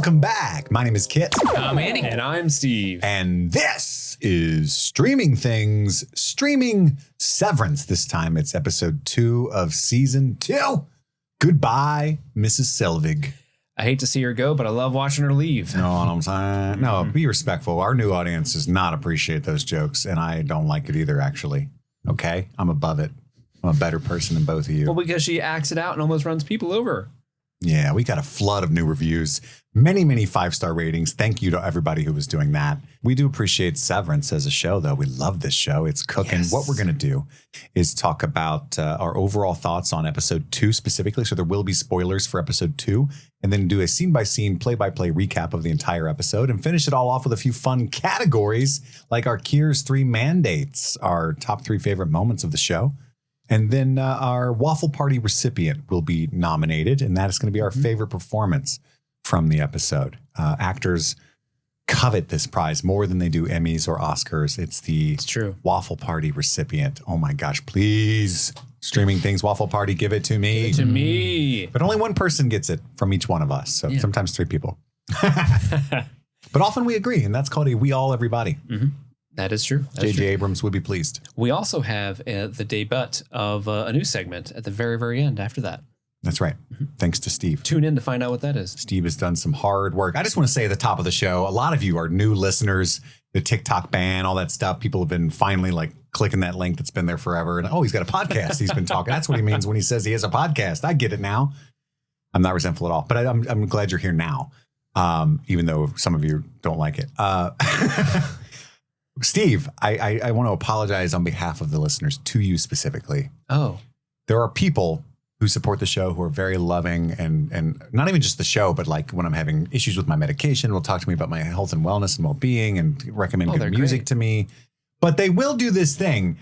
Welcome back. My name is Kit. I'm Andy. And I'm Steve. And this is Streaming Things, streaming Severance. This time it's episode 2 of season 2. Goodbye, Mrs. Selvig. I hate to see her go, but I love watching her leave. Know what I'm saying? No, be respectful. Our new audience does not appreciate those jokes, and I don't like it either, actually. Okay? I'm above it. I'm a better person than both of you. Well, because she acts it out and almost runs people over. Yeah, we got a flood of new reviews. Many 5-star ratings. Thank you to everybody who was doing that. We do appreciate Severance as a show, though. We love this show. It's cooking. Yes. What we're going to do is talk about our overall thoughts on episode 2 specifically. So there will be spoilers for episode 2, and then do a scene-by-scene, play-by-play recap of the entire episode and finish it all off with a few fun categories like our Kier's 3 mandates, our top 3 favorite moments of the show. And then our Waffle Party recipient will be nominated, and that is going to be our favorite performance from the episode. Actors covet this prize more than they do Emmys or Oscars. It's true. Waffle Party recipient. Oh my gosh, please. Streaming Things, Waffle Party, give it to me. Give it to me. But only one person gets it from each one of us. So sometimes 3 people. But often we agree, and that's called a we all everybody. Mm-hmm. That is true. J.J. Abrams would be pleased. We also have the debut of a new segment at the very, very end after that. That's right. Mm-hmm. Thanks to Steve. Tune in to find out what that is. Steve has done some hard work. I just want to say at the top of the show, a lot of you are new listeners, the TikTok ban, all that stuff. People have been finally like clicking that link that's been there forever. And he's got a podcast. He's been talking. That's what he means when he says he has a podcast. I get it now. I'm not resentful at all, but I'm glad you're here now. Even though some of you don't like it. Steve, I want to apologize on behalf of the listeners to you specifically. Oh, there are people who support the show who are very loving and not even just the show, but like when I'm having issues with my medication, will talk to me about my health and wellness and well-being and recommend good music to me. But they will do this thing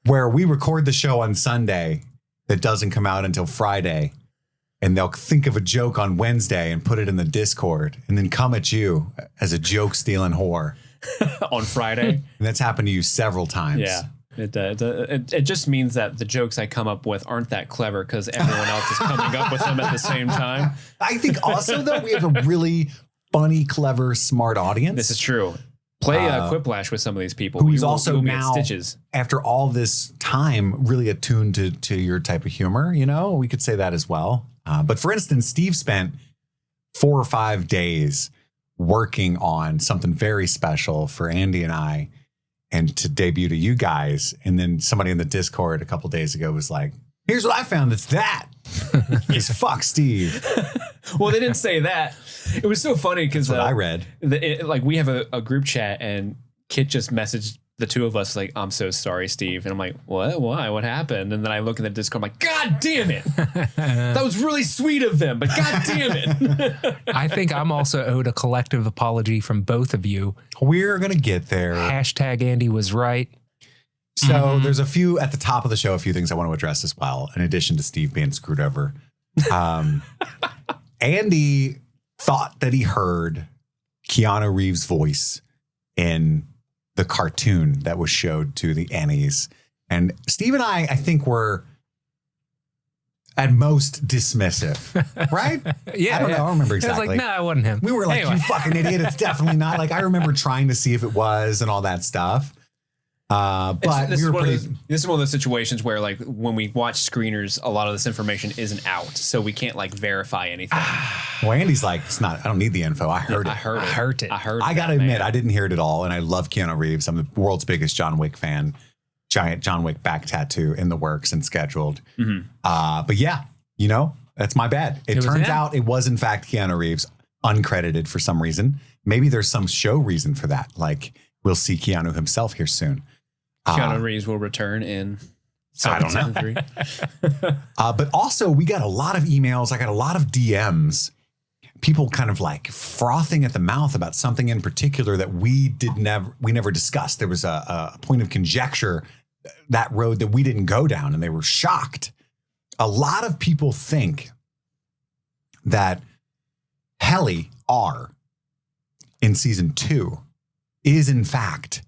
where we record the show on Sunday that doesn't come out until Friday. And they'll think of a joke on Wednesday and put it in the Discord and then come at you as a joke-stealing whore. On Friday. And that's happened to you several times. Yeah. It just means that the jokes I come up with aren't that clever because everyone else is coming up with them at the same time. I think also, though, we have a really funny, clever, smart audience. This is true. Play Quiplash with some of these people. Who's also now, stitches. After all this time, really attuned to your type of humor. You know, we could say that as well. But for instance, Steve spent 4 or 5 days working on something very special for Andy and I and to debut to you guys. And then somebody in the Discord a couple days ago was like, here's what I found. It's that. Because fuck Steve. Well, they didn't say that. It was so funny because I read. We have a group chat and Kit just messaged the 2 of us like, I'm so sorry, Steve. And I'm like, what? Why? What happened? And then I look in the Discord, I'm like, God damn it. That was really sweet of them, but God damn it. I think I'm also owed a collective apology from both of you. We're going to get there. Hashtag Andy was right. So there's a few at the top of the show, a few things I want to address as well, in addition to Steve being screwed over. Andy thought that he heard Keanu Reeves' voice in the cartoon that was showed to the Annies. And Steve and I think were at most dismissive, right? Yeah. I don't know. I don't remember exactly. I was like, no, it wasn't him. We were like, you fucking idiot. It's definitely not. Like, I remember trying to see if it was and all that stuff. But this is one of those situations where like when we watch screeners, a lot of this information isn't out. So we can't like verify anything. Well, Andy's like, it's not, I don't need the info. I heard it. I heard it. I got to admit, I didn't hear it at all. And I love Keanu Reeves. I'm the world's biggest John Wick fan. Giant John Wick back tattoo in the works and scheduled. Mm-hmm. But yeah, you know, that's my bad. It turns out it was in fact Keanu Reeves, uncredited for some reason. Maybe there's some show reason for that. Like we'll see Keanu himself here soon. Keanu Reeves will return in. I don't know. But also we got a lot of emails. I got a lot of DMs. People kind of like frothing at the mouth about something in particular that we never discussed. There was a point of conjecture, that road that we didn't go down, and they were shocked. A lot of people think that Helly R in season 2 is in fact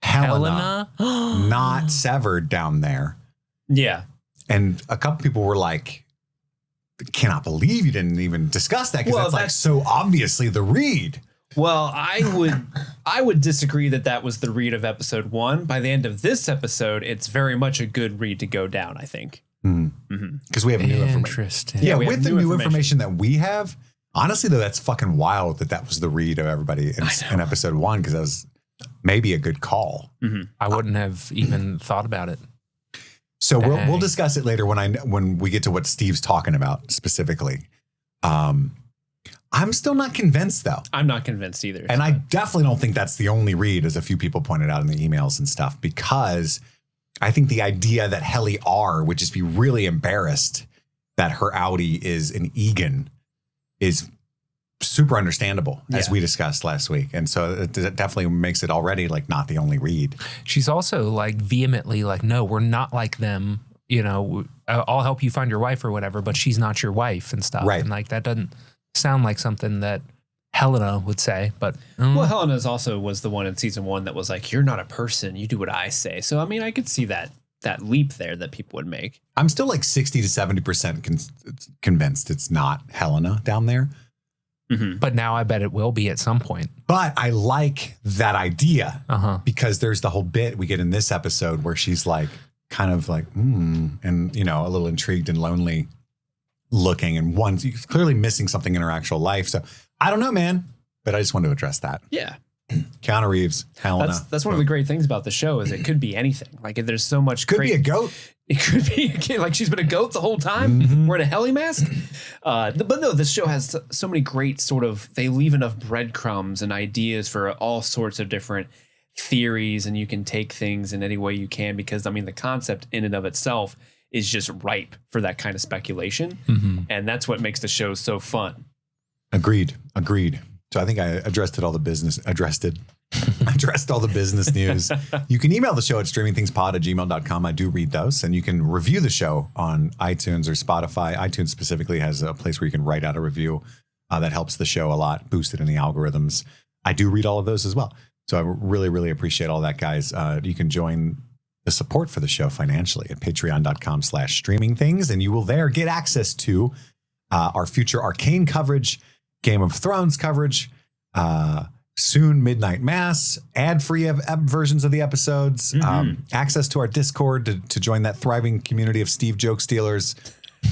Helena? Not severed down there. Yeah. And a couple people were like, cannot believe you didn't even discuss that, because that's so obviously the read. Well, I would disagree that was the read of episode 1. By the end of this episode, it's very much a good read to go down, I think. Because we have new information. Interesting. Yeah, with the new information that we have, honestly, though, that's fucking wild that was the read of everybody in episode 1, because that was maybe a good call. I wouldn't have even thought about it. So we'll discuss it later when we get to what Steve's talking about specifically. I'm still not convinced, though. I'm not convinced either. And I definitely don't think that's the only read, as a few people pointed out in the emails and stuff, because I think the idea that Helly R would just be really embarrassed that her Outtie is an Egan is super understandable, as we discussed last week. And so it definitely makes it already like not the only read. She's also like vehemently like, no, we're not like them. You know, I'll help you find your wife or whatever, but she's not your wife and stuff. Right. And like, that doesn't sound like something that Helena would say, but well, Helena's also was the one in season 1 that was like, you're not a person, you do what I say. So I mean, I could see that leap there that people would make. I'm still like 60 to 70% convinced it's not Helena down there. But now I bet it will be at some point. But I like that idea because there's the whole bit we get in this episode where she's like kind of like and you know, a little intrigued and lonely looking, and one's clearly missing something in her actual life. So I don't know, man, but I just wanted to address that. Yeah. Keanu Reeves, Helena. That's one of the great things about the show is it could be anything. Like there's so much. Could be a goat. It could be like she's been a goat the whole time wearing a heli mask. But no, this show has so many great they leave enough breadcrumbs and ideas for all sorts of different theories, and you can take things in any way you can, because I mean the concept in and of itself is just ripe for that kind of speculation. And that's what makes the show so fun. Agreed. So I think I addressed all the business news. You can email the show at streamingthingspod@gmail.com. I do read those, and you can review the show on iTunes or Spotify. iTunes specifically has a place where you can write out a review that helps the show a lot, boost it in the algorithms. I do read all of those as well. So I really, really appreciate all that, guys. You can join the support for the show financially at patreon.com/streamingthings, and you will there get access to our future Arcane coverage, Game of Thrones coverage, soon Midnight Mass, ad-free versions of the episodes, access to our Discord to join that thriving community of Steve joke stealers,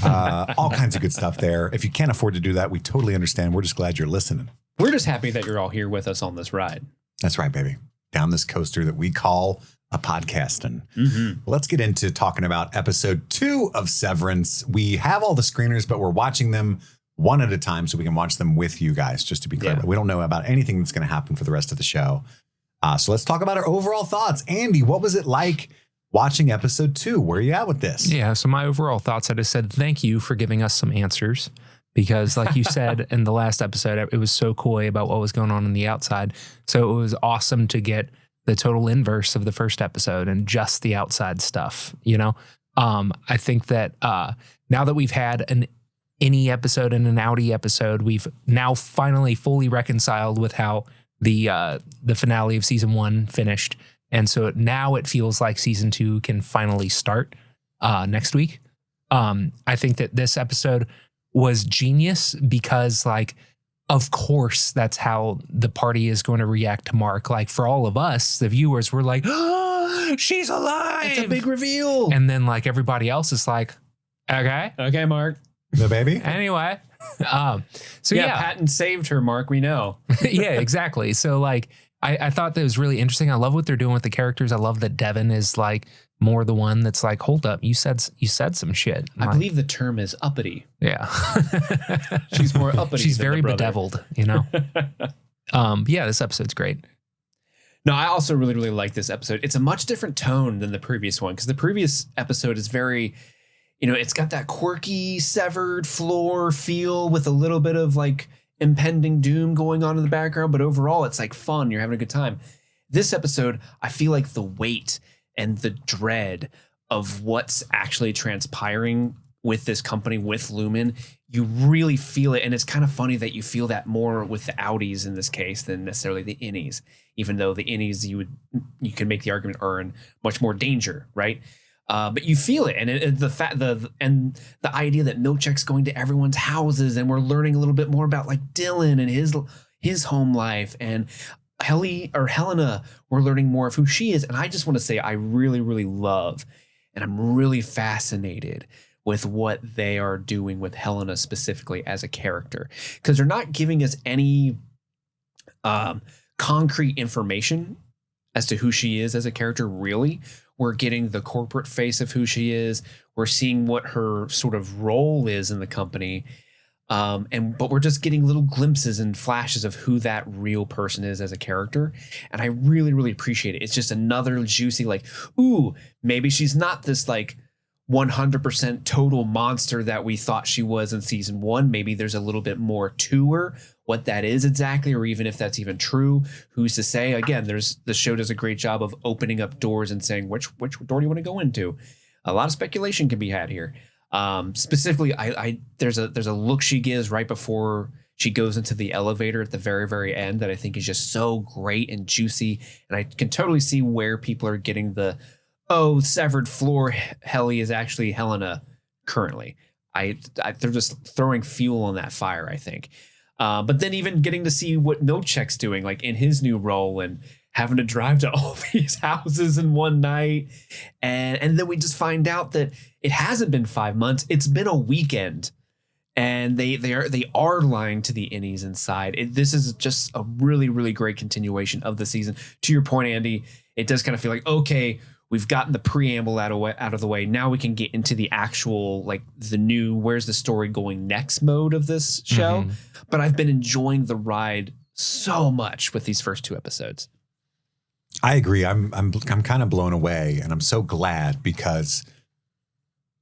all kinds of good stuff there. If you can't afford to do that, we totally understand. We're just glad you're listening. We're just happy that you're all here with us on this ride. That's right, baby. Down this coaster that we call a podcasting. Let's get into talking about episode 2 of Severance. We have all the screeners, but we're watching them one at a time so we can watch them with you guys, just to be clear. We don't know about anything that's going to happen for the rest of the show. So let's talk about our overall thoughts. Andy, what was it like watching episode 2? Where are you at with this? Yeah, so my overall thoughts, I just said thank you for giving us some answers, because like you said in the last episode, it was so coy about what was going on the outside. So it was awesome to get the total inverse of the first episode and just the outside stuff, you know? I think that now that we've had an Innie episode and an Outtie episode, we've now finally fully reconciled with how the finale of season 1 finished. And so now it feels like season 2 can finally start next week. I think that this episode was genius because, like, of course, that's how the party is going to react to Mark. Like, for all of us, the viewers, were like, oh, she's alive. It's a big reveal. And then, like, everybody else is like, okay, Mark. The baby? Anyway. So yeah, Patton saved her, Mark. We know. Yeah, exactly. So, like, I thought that was really interesting. I love what they're doing with the characters. I love that Devin is, like, more the one that's like, hold up, you said some shit. I believe the term is uppity. Yeah. She's more uppity. She's than very the brother. bedeviled, you know? Yeah, this episode's great. No, I also really, really like this episode. It's a much different tone than the previous one, because the previous episode is very, you know, it's got that quirky, severed floor feel with a little bit of like impending doom going on in the background. But overall, it's like fun. You're having a good time. This episode, I feel like the weight and the dread of what's actually transpiring with this company, with Lumon, you really feel it. And it's kind of funny that you feel that more with the Outties in this case than necessarily the Innies, even though the Innies, you can make the argument, are in much more danger, right? But you feel it, and the idea that Milchek's going to everyone's houses, and we're learning a little bit more about like Dylan and his home life, and Helena, we're learning more of who she is. And I just want to say I really, really love, and I'm really fascinated with what they are doing with Helena specifically as a character, because they're not giving us any concrete information as to who she is as a character, really. We're getting the corporate face of who she is. We're seeing what her sort of role is in the company. But we're just getting little glimpses and flashes of who that real person is as a character. And I really, really appreciate it. It's just another juicy, like, ooh, maybe she's not this like 100% total monster that we thought she was in season 1. Maybe there's a little bit more to her, what that is exactly, or even if that's even true, who's to say? Again, the show does a great job of opening up doors and saying, which door do you want to go into? A lot of speculation can be had here. Specifically, there's a look she gives right before she goes into the elevator at the very, very end that I think is just so great and juicy. And I can totally see where people are getting the, oh, severed floor Helly is actually Helena currently. They're just throwing fuel on that fire, I think. But then even getting to see what Milchek's doing, like in his new role, and having to drive to all these houses in one night. And then we just find out that it hasn't been 5 months. It's been a weekend. And they are lying to the innies inside. This is just a really, really great continuation of the season. To your point, Andy, it does kind of feel like, okay, we've gotten the preamble out of the way. Now we can get into the actual, like, the new, where's the story going next mode of this show. Mm-hmm. But I've been enjoying the ride so much with these first 2 episodes. I agree. I'm kind of blown away, and I'm so glad, because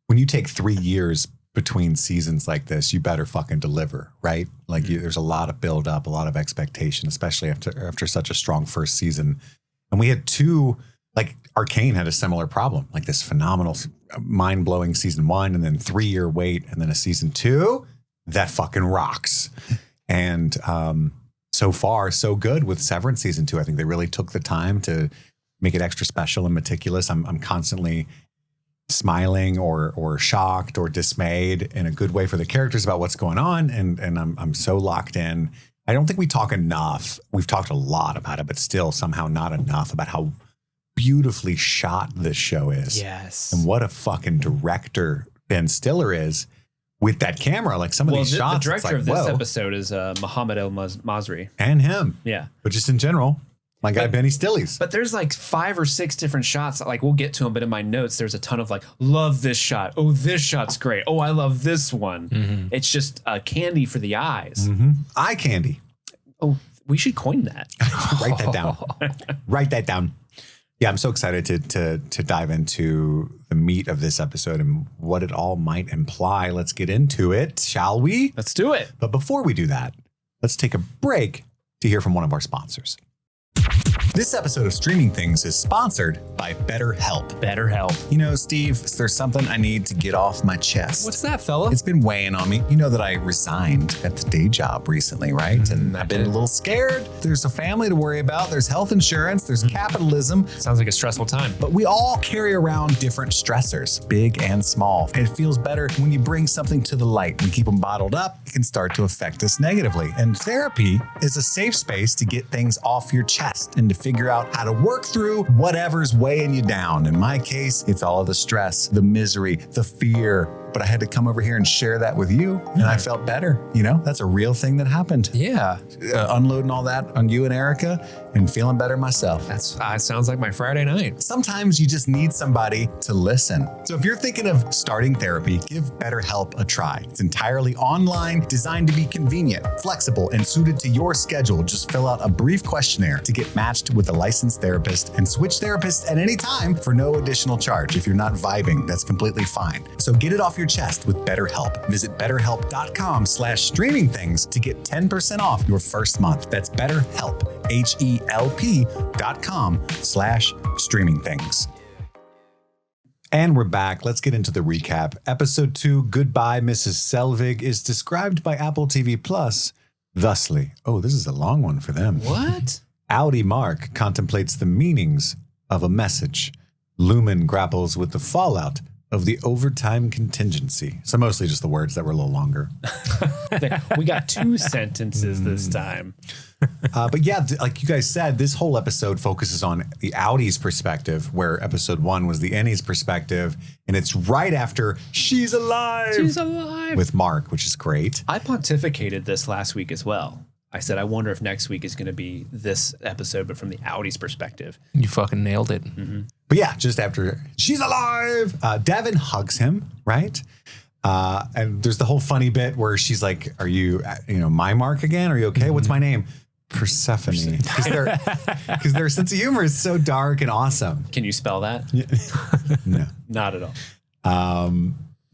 when you take 3 years between seasons like this, you better fucking deliver, right? Like, there's a lot of build up, a lot of expectation, especially after such a strong first season. And we had 2, like Arcane had a similar problem, like this phenomenal, mind blowing season 1, and then 3-year wait, and then a season 2 that fucking rocks. And so far, so good with Severance season 2. I think they really took the time to make it extra special and meticulous. I'm constantly smiling or shocked or dismayed in a good way for the characters about what's going on. And I'm so locked in. I don't think we talk enough. We've talked a lot about it, but still somehow not enough about how beautifully shot this show is. Yes. And what a fucking director Ben Stiller is with that camera. Like, some of these shots. The director like, of this whoa. episode is Mohammed El Masri. And him. Yeah. But just in general, my guy Benny Stillies. But there's like 5 or 6 different shots. Like, we'll get to them, but in my notes, there's a ton of like, love this shot. Oh, this shot's great. Oh, I love this one. Mm-hmm. It's just candy for the eyes. Mm-hmm. Eye candy. Oh, we should coin that. Write that down. Write that down. Yeah, I'm so excited to dive into the meat of this episode and what it all might imply. Let's get into it, shall we? Let's do it. But before we do that, let's take a break to hear from one of our sponsors. This episode of Streaming Things is sponsored by BetterHelp. BetterHelp. You know, Steve, there's something I need to get off my chest. What's that, fella? It's been weighing on me. You know that I resigned at the day job recently, right? And I've been a little scared. There's a family to worry about. There's health insurance. There's capitalism. Sounds like a stressful time. But we all carry around different stressors, big and small. And it feels better when you bring something to the light. We keep them bottled up. It can start to affect us negatively. And therapy is a safe space to get things off your chest and to figure out how to work through whatever's weighing you down. In my case, it's all of the stress, the misery, the fear. But I had to come over here and share that with you, and I felt better. You know, that's a real thing that happened. Yeah. Unloading all that on you and Erica and feeling better myself. That sounds like my Friday night. Sometimes you just need somebody to listen. So if you're thinking of starting therapy, give BetterHelp a try. It's entirely online, designed to be convenient, flexible, and suited to your schedule. Just fill out a brief questionnaire to get matched with a licensed therapist and switch therapists at any time for no additional charge. If you're not vibing, that's completely fine. So get it off your chest with BetterHelp. Visit BetterHelp.com/streamingthings to get 10% off your first month. That's BetterHelp, HELP.com/streamingthings. And we're back. Let's get into the recap. Episode 2, Goodbye, Mrs. Selvig, is described by Apple TV Plus thusly. Oh, this is a long one for them. What? Outtie Mark contemplates the meanings of a message. Lumon grapples with the fallout of the overtime contingency. So mostly just the words that were a little longer. We got 2 sentences this time. But yeah, like you guys said, this whole episode focuses on the Outie's perspective, where episode 1 was the Annie's perspective. And it's right after She's Alive. She's alive. With Mark, which is great. I pontificated this last week as well. I said, I wonder if next week is going to be this episode, but from the Outie's perspective. You fucking nailed it. Mm-hmm. But yeah, just after She's Alive, Devin hugs him, right? And there's the whole funny bit where she's like, are you my Mark again? Are you okay? What's my name? Persephone. Because their sense of humor is so dark and awesome. Can you spell that? No. Not at all.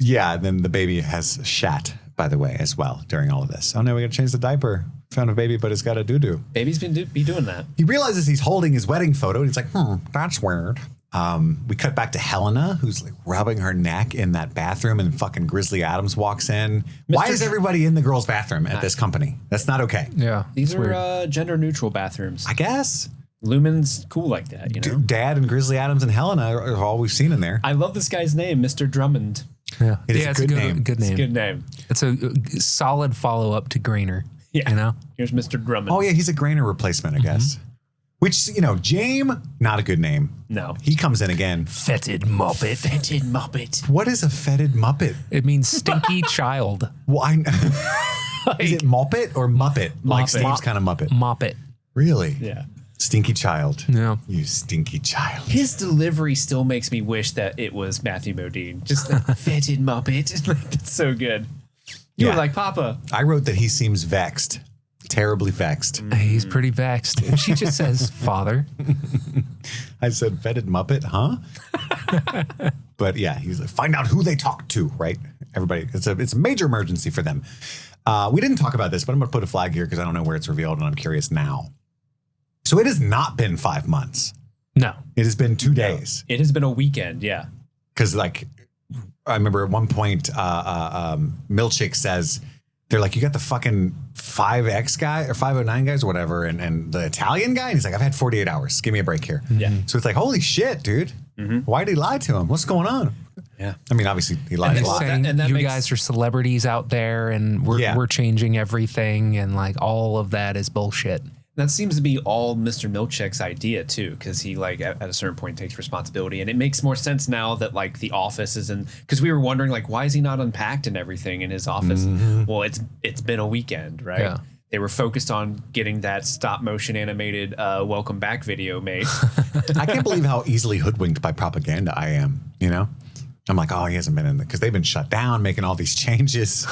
Yeah, then the baby has shat, by the way, as well during all of this. Oh no, we got to change the diaper. Found a baby, but it's got a doo-doo. Baby's be doing that. He realizes he's holding his wedding photo, and he's like, that's weird. We cut back to Helena, who's like rubbing her neck in that bathroom, and fucking Grizzly Adams walks in. Why is everybody in the girls' bathroom at this company? That's not okay. Yeah. These are gender neutral bathrooms. I guess. Lumon's cool like that, you know? Dad and Grizzly Adams and Helena are all we've seen in there. I love this guy's name, Mr. Drummond. Yeah. It is it's a good name. Good name. It's a good name. It's a solid follow-up to Grainer. Yeah. You know? Here's Mr. Drummond. Oh, yeah, he's a Grainer replacement, I guess. Which, James, not a good name. No. He comes in again. Fetid Muppet. Fetid Muppet. What is a fetid Muppet? It means stinky child. Well, is it Muppet or Muppet? Like Muppet. Steve's kind of Muppet. Moppet. Really? Yeah. Stinky child. Yeah. You stinky child. His delivery still makes me wish that it was Matthew Modine. Just like, fetid Muppet. It's so good. You were like, Papa. I wrote that he seems vexed. Terribly vexed. He's pretty vexed. And she just says, Father. I said, fetid Muppet, huh? But yeah, he's like, find out who they talk to, right? Everybody, it's a major emergency for them. We didn't talk about this, but I'm going to put a flag here because I don't know where it's revealed, and I'm curious now. So it has not been 5 months. No. It has been 2 days. It has been a weekend, yeah. Because like, I remember at one point, Milchick says, they're like, you got the fucking 5X guy or 509 guys or whatever, and the Italian guy? And he's like, I've had 48 hours. Give me a break here. Yeah. So it's like, holy shit, dude. Why did he lie to him? What's going on? Yeah. I mean, obviously, he lied a He's lot. saying, and that you makes- guys are celebrities out there, and we're changing everything, and like all of that is bullshit. That seems to be all Mr. Milchick's idea too, because he like at a certain point takes responsibility, and it makes more sense now that like the office is in. Because we were wondering like, why is he not unpacked and everything in his office? Well, it's been a weekend, right? Yeah. They were focused on getting that stop motion animated welcome back video made. I can't believe how easily hoodwinked by propaganda I am. I'm like, oh, he hasn't been in there because they've been shut down, making all these changes.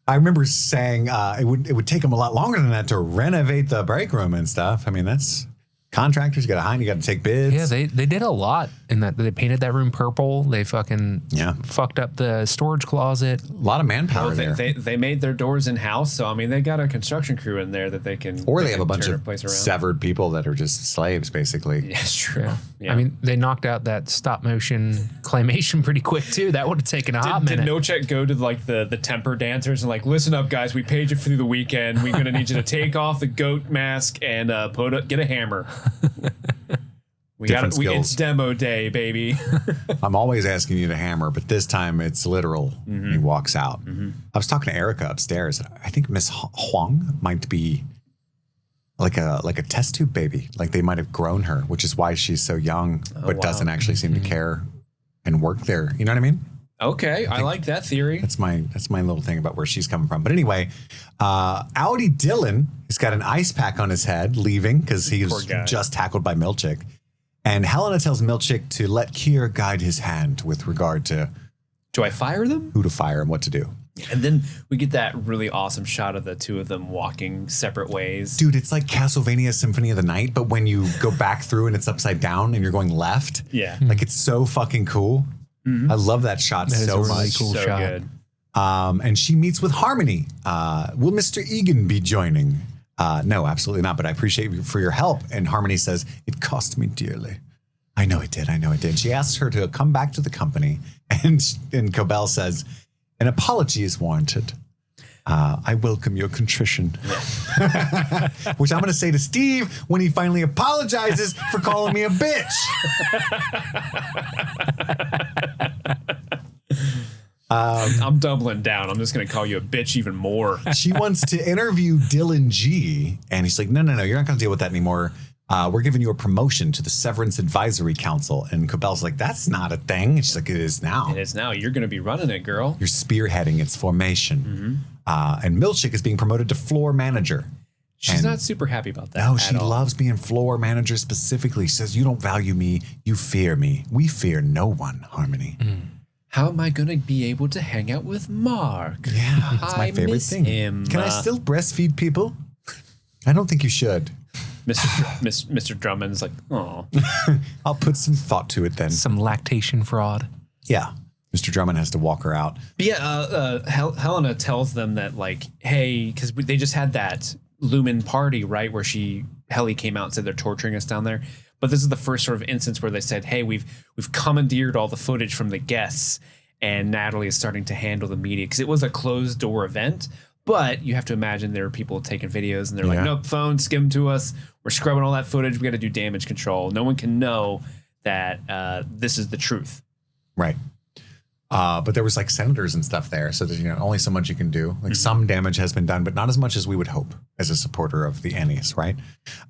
I remember saying it would take them a lot longer than that to renovate the break room and stuff. I mean, that's contractors. You got to hire, you got to take bids. Yeah, they did a lot in that. They painted that room purple. They fucking fucked up the storage closet. A lot of manpower there. They made their doors in house, so I mean they got a construction crew in there that they can. Or they have a bunch of severed people that are just slaves, basically. Yeah, it's true. Yeah. I mean, they knocked out that stop motion claymation pretty quick too. That would have taken a hot minute. Did Milchick go to like the temper dancers and like, listen up, guys, we paid you through the weekend. We're gonna need you to take off the goat mask and get a hammer. It's demo day, baby. I'm always asking you to hammer, but this time it's literal. He walks out. I was talking to Erica upstairs. I think Miss Huang might be like a test tube baby. Like they might have grown her, which is why she's so young, but doesn't actually seem to care and work there. You know what I mean? Okay, I like that theory. That's my little thing about where she's coming from. But anyway, Outtie Dylan has got an ice pack on his head, leaving because he was just tackled by Milchick. And Helena tells Milchick to let Kier guide his hand with regard to... Do I fire them? Who to fire and what to do. And then we get that really awesome shot of the two of them walking separate ways. Dude, it's like Castlevania Symphony of the Night, but when you go back through and it's upside down and you're going left. Yeah. Like it's so fucking cool. I love that shot so much. Really cool shot. Good. And she meets with Harmony. Will Mr. Egan be joining? No, absolutely not. But I appreciate you for your help. And Harmony says, it cost me dearly. I know it did. She asks her to come back to the company. And Cobell says, an apology is warranted. I welcome your contrition. Which I'm going to say to Steve when he finally apologizes for calling me a bitch. I'm doubling down. I'm just going to call you a bitch even more. She wants to interview Dylan G. And he's like, no, you're not going to deal with that anymore. We're giving you a promotion to the Severance Advisory Council. And Cabell's like, that's not a thing. And she's like, it is now. It is now. You're going to be running it, girl. You're spearheading its formation. And Milchick is being promoted to floor manager. She's not super happy about that. No, she loves being floor manager specifically. She says, you don't value me. You fear me. We fear no one, Harmony. How am I going to be able to hang out with Mark? Yeah, it's my favorite thing. Can I still breastfeed people? I don't think you should. Mr. Drummond's like, oh. I'll put some thought to it then. Some lactation fraud. Yeah. Mr. Drummond has to walk her out. But yeah, Helena tells them that, like, hey, because they just had that Lumon party, right, where Helly came out and said they're torturing us down there. But this is the first sort of instance where they said, hey, we've commandeered all the footage from the guests, and Natalie is starting to handle the media, because it was a closed door event. But you have to imagine there are people taking videos and they're like, nope, phone, skim to us. We're scrubbing all that footage. We got to do damage control. No one can know that this is the truth. Right. But there was like senators and stuff there. So there's only so much you can do. Like some damage has been done, but not as much as we would hope as a supporter of the Annies, right?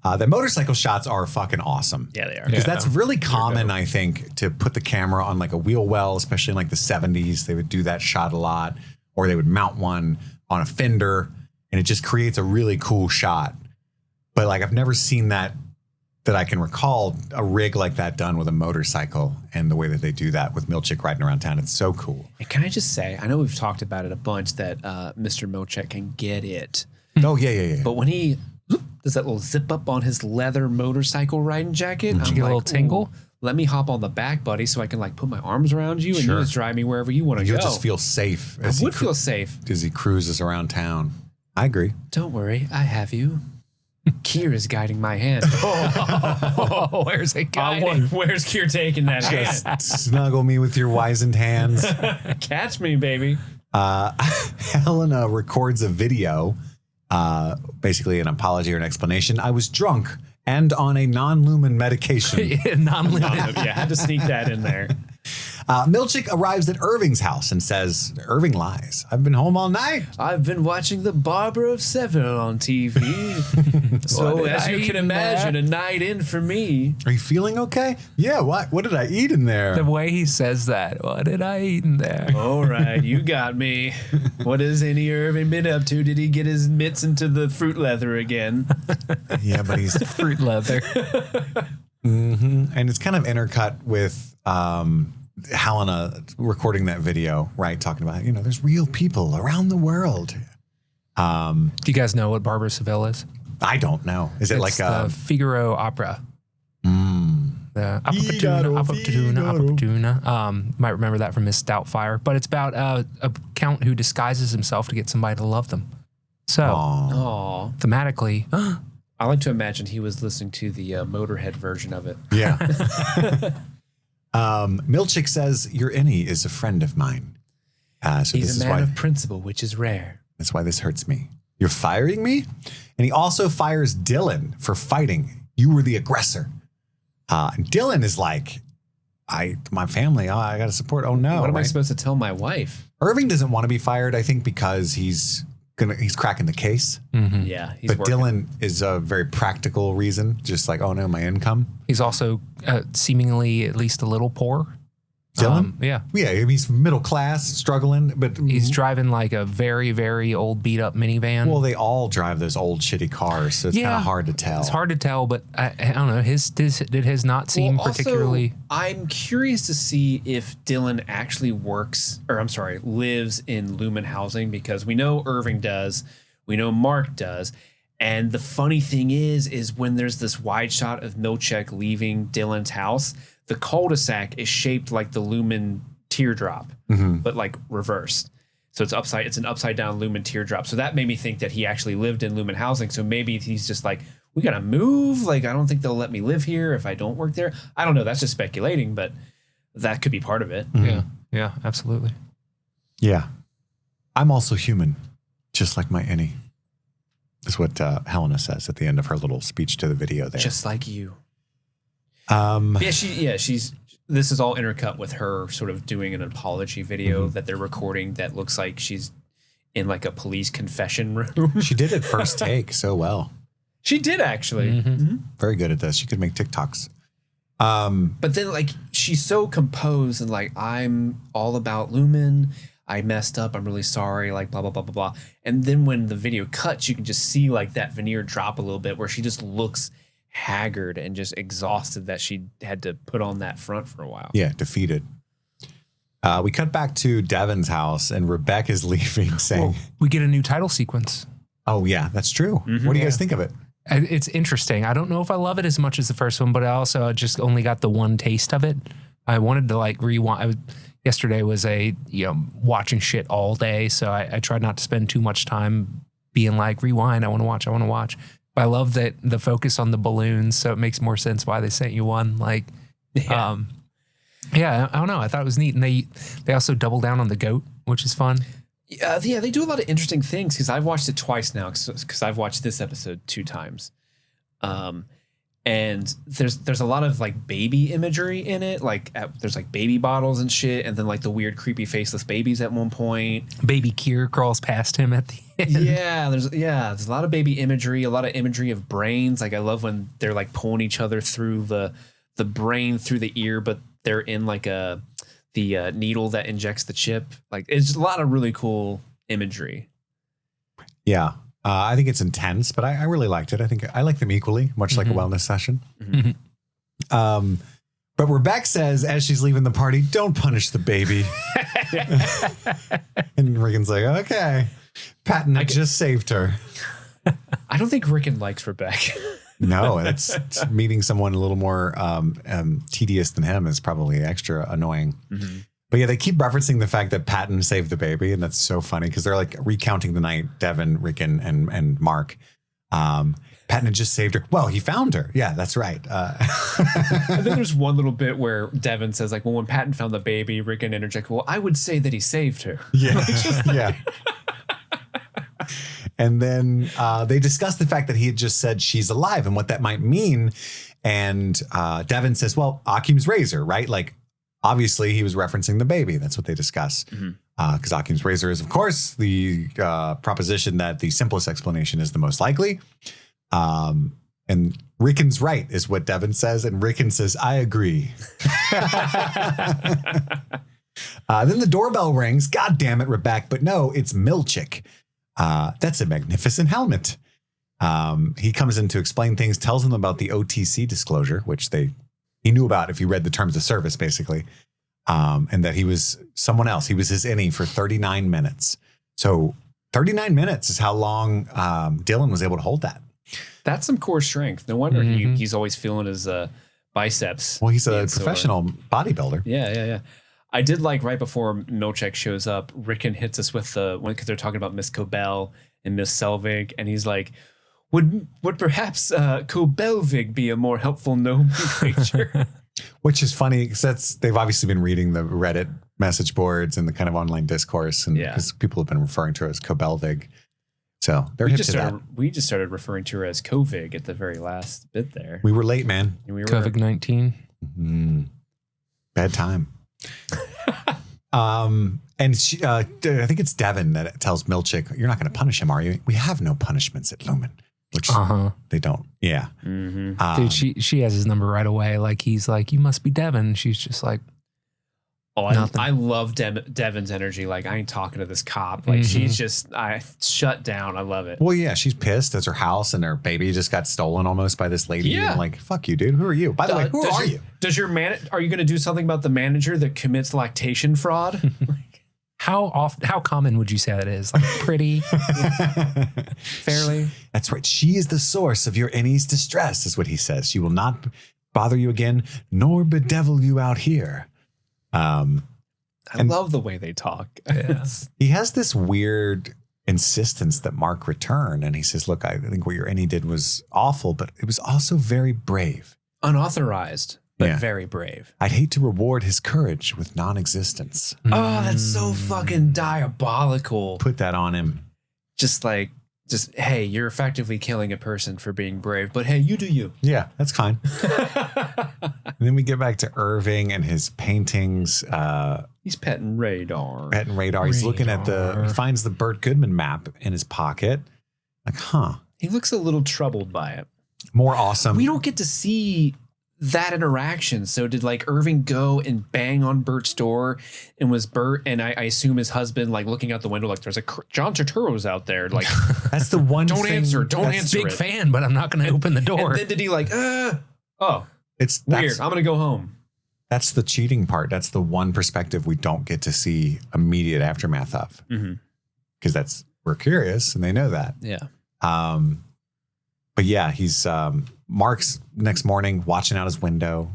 The motorcycle shots are fucking awesome. Yeah, they are. Because that's really common, I think, to put the camera on like a wheel well, especially in like the 70s. They would do that shot a lot, or they would mount one on a fender, and it just creates a really cool shot. But like I've never seen that I can recall a rig like that done with a motorcycle, and the way that they do that with Milchick riding around town. It's so cool. And can I just say, I know we've talked about it a bunch, that Mr. Milchick can get it. Oh, yeah. But when he does that little zip up on his leather motorcycle riding jacket, Did you get a little tingle? Let me hop on the back, buddy, so I can like put my arms around you and you just drive me wherever you want to go. You'll just feel safe. I would feel safe. As he cruises around town. I agree. Don't worry, I have you. Kier is guiding my hand. Where's it guiding? Where's Kier taking that hand? Snuggle me with your wizened hands. Catch me, baby. Helena records a video, basically an apology or an explanation. I was drunk and on a non-lumen medication. Non-lumen. Yeah, had to sneak that in there. Milchick arrives at Irving's house and says, Irving lies. I've been home all night. I've been watching the Barber of Seville on TV. So as you can imagine, a night in for me. Are you feeling okay? Yeah, what did I eat in there? The way he says that. What did I eat in there? All right, you got me. What has any Irving been up to? Did he get his mitts into the fruit leather again? Yeah, but he's fruit leather. And it's kind of intercut with Helena recording that video, right? Talking about, there's real people around the world. Do you guys know what Barber of Seville is? I don't know. Is it like the a Figaro opera? The Apoptuna. Might remember that from Miss Doubtfire. But it's about a count who disguises himself to get somebody to love them. So, thematically, I like to imagine he was listening to the Motorhead version of it. Yeah. Milchick says, your innie is a friend of mine. So he's a man of principle, which is rare. That's why this hurts me. You're firing me? And he also fires Dylan for fighting. You were the aggressor. And Dylan is like, my family, I got to support. Oh, no. What am I supposed to tell my wife? Irving doesn't want to be fired, I think, because he's cracking the case. Yeah, but working. Dylan is a very practical reason, just like, oh no, my income. He's also seemingly at least a little poor. Dylan? Yeah, he's middle class, struggling, but he's driving like a very, very old beat up minivan. Well, they all drive those old shitty cars, so it's kind of hard to tell. It's hard to tell, but I don't know. Did his not seem particularly? I'm curious to see if Dylan actually lives in Lumon housing, because we know Irving does, we know Mark does. And the funny thing is when there's this wide shot of Milchick leaving Dylan's house, the cul-de-sac is shaped like the Lumon teardrop, but like reversed. So it's an upside down Lumon teardrop. So that made me think that he actually lived in Lumon housing. So maybe he's just like, we got to move. Like, I don't think they'll let me live here if I don't work there. I don't know. That's just speculating, but that could be part of it. Yeah, absolutely. Yeah. I'm also human. Just like my innie. Is what Helena says at the end of her little speech to the video there. Just like you. She's. This is all intercut with her sort of doing an apology video that they're recording that looks like she's in like a police confession room. She did it first take so well. She did actually. Very good at this. She could make TikToks. But then like she's so composed and like, I'm all about Lumon. I messed up. I'm really sorry. Like blah, blah, blah, blah, blah. And then when the video cuts, you can just see like that veneer drop a little bit where she just looks haggard and just exhausted that she had to put on that front for a while. Yeah, defeated. We cut back to Devin's house and Rebecca's leaving saying, we get a new title sequence. oh yeah, that's true. What do you guys think of it? It's interesting. I don't know if I love it as much as the first one, but I also just only got the one taste of it. I wanted to like rewind. Yesterday was watching shit all day, so I tried not to spend too much time being like, rewind, I want to watch. But I love that the focus on the balloons, so it makes more sense why they sent you one. Like, I don't know. I thought it was neat, and they also double down on the goat, which is fun. Yeah, they do a lot of interesting things because I've watched it twice now because I've watched this episode 2 times. And there's a lot of like baby imagery in it. Like there's like baby bottles and shit. And then like the weird, creepy faceless babies at one point. Baby Kier crawls past him at the end. Yeah. There's a lot of baby imagery, a lot of imagery of brains. Like I love when they're like pulling each other through the brain through the ear, but they're in like the needle that injects the chip. Like it's a lot of really cool imagery. Yeah. I think it's intense, but I really liked it. I think I like them equally, much like a wellness session. But Rebecca says, as she's leaving the party, don't punish the baby. And Rickon's like, okay. Patton just saved her. I don't think Rickon likes Rebecca. No, it's meeting someone a little more tedious than him is probably extra annoying. But yeah, they keep referencing the fact that Patton saved the baby, and that's so funny because they're like recounting the night, Devin, Rickon, and Mark. Patton had just saved her. Well, he found her. Yeah, that's right. And then there's one little bit where Devin says, like, well, when Patton found the baby, Rickon interjects, well, I would say that he saved her. Yeah, yeah. And then they discuss the fact that he had just said she's alive and what that might mean. And Devin says, well, Akim's razor, right? Like, obviously, he was referencing the baby. That's what they discuss. Because Akim's razor is, of course, the proposition that the simplest explanation is the most likely. And Rickon's right, is what Devin says. And Rickon says, I agree. Then the doorbell rings. God damn it, Rebecca. But no, it's Milchick. That's a magnificent helmet. He comes in to explain things, tells them about the OTC disclosure, which he knew about if he read the terms of service, basically. And that he was someone else. He was his innie for 39 minutes. So 39 minutes is how long Dylan was able to hold that. That's some core strength. No wonder he's always feeling his biceps. Well, he's a professional bodybuilder. Yeah. I did like right before Milchick shows up, Rickon hits us with because they're talking about Miss Cobell and Miss Selvig. And he's like, would perhaps Cobelvig be a more helpful nomenclature? Which is funny because they've obviously been reading the Reddit message boards and the kind of online discourse, and because people have been referring to her as Cobelvig. So they're hip to that. We just started referring to her as Covig at the very last bit there. We were late, man. COVID-19. Bad time. And she, I think it's Devin that tells Milchick, you're not going to punish him, are you? We have no punishments at Lumon. Which they don't. Yeah. Dude, she has his number right away. Like, he's like, you must be Devin. She's just like, I love Devin's energy. Like, I ain't talking to this cop. Like, she's just, I shut down. I love it. Well, yeah, she's pissed. That's her house, and her baby just got stolen almost by this lady. Yeah. And like, fuck you, dude. Who are you? By the way, who are you? Are you going to do something about the manager that commits lactation fraud? How common would you say that is? Like, pretty fairly? That's right. She is the source of your innie's distress, is what he says. She will not bother you again, nor bedevil you out here. I love the way they talk. Yeah. He has this weird insistence that Mark return. And he says, look, I think what your innie did was awful, but it was also very brave. Unauthorized. But very brave. I'd hate to reward his courage with non-existence. Oh, that's so fucking diabolical. Put that on him. just hey, you're effectively killing a person for being brave, but hey, you do you. Yeah, that's fine. And then we get back to Irving and his paintings. He's petting radar. He's looking at he finds the Burt Goodman map in his pocket. Like, He looks a little troubled by it. More awesome. We don't get to see that interaction. So did like Irving go and bang on Bert's door, and was Bert and I assume his husband like looking out the window like there's a John Turturro's out there, like that's the one don't thing, answer Big fan, but I'm not going to open the door. And then did he like it's weird, I'm gonna go home. That's the cheating part. That's the one perspective we don't get to see immediate aftermath of, because we're curious and they know that. Yeah. But yeah, he's Mark's next morning watching out his window.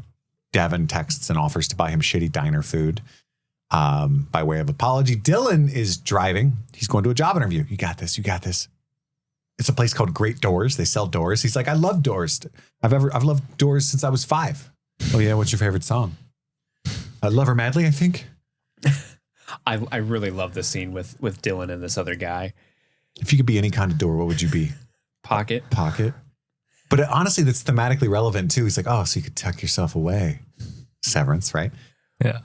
Devin texts and offers to buy him shitty diner food by way of apology. Dylan is driving. He's going to a job interview. You got this. You got this. It's a place called Great Doors. They sell doors. He's like, I love doors. I've loved doors since I was 5. Oh yeah, what's your favorite song? Love Her Madly, I think. I really love this scene with Dylan and this other guy. If you could be any kind of door, what would you be? Pocket. But honestly, that's thematically relevant too. He's like, oh, so you could tuck yourself away. Severance, right? Yeah.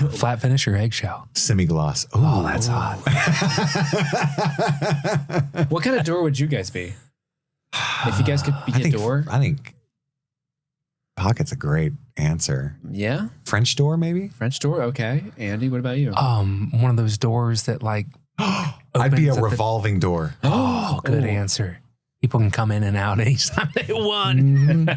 Flat finish or eggshell? Semi-gloss. Oh, that's hot. What kind of door would you guys be? If you guys could be a door? I think pocket's a great answer. Yeah? French door, maybe? French door? Okay. Andy, what about you? One of those doors that like I'd be a revolving door. Oh, good answer. People can come in and out anytime they want. Yep.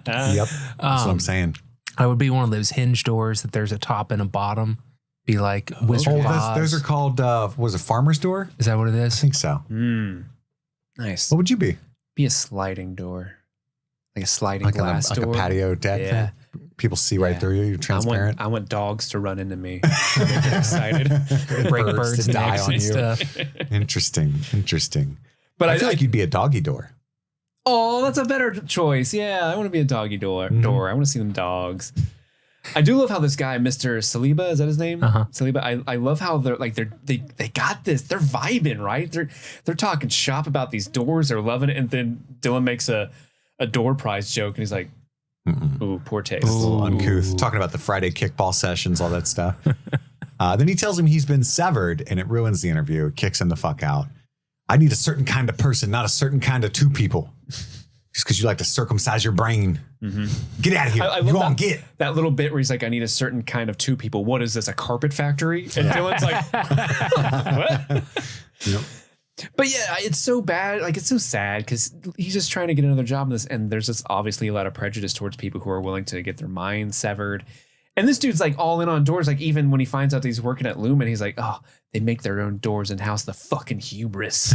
That's what I'm saying. I would be one of those hinge doors that there's a top and a bottom. Be like Wizard of Oz. Those are called, was a farmer's door? Is that what it is? I think so. Nice. What would you be? Be a sliding door. Like a sliding glass door. Like a patio deck. Yeah. People see right through you. You're transparent. I want dogs to run into me. They get excited. Break birds to die on you. stuff. Interesting. But I feel like you'd be a doggy door. Oh, that's a better choice. Yeah, I want to be a doggy door. I want to see them dogs. I do love how this guy, Mr. Saliba, is that his name? Saliba. I love how they got this. They're vibing, right? They're talking shop about these doors. They're loving it. And then Dylan makes a door prize joke, and he's like, "Ooh, poor taste." It's a little uncouth. Talking about the Friday kickball sessions, all that stuff. Then he tells him he's been severed, and it ruins the interview. It kicks him the fuck out. I need a certain kind of person, not a certain kind of two people. Just because you like to circumcise your brain. Get out of here. You won't get that little bit where he's like, I need a certain kind of two people. What is this, a carpet factory? And Dylan's like, what? Yep. But yeah, it's so bad. Like, it's so sad because he's just trying to get another job in this. And there's just obviously a lot of prejudice towards people who are willing to get their minds severed. And this dude's like all in on doors. Like, even when he finds out that he's working at Lumon, he's like, oh, they make their own doors in-house. The fucking hubris.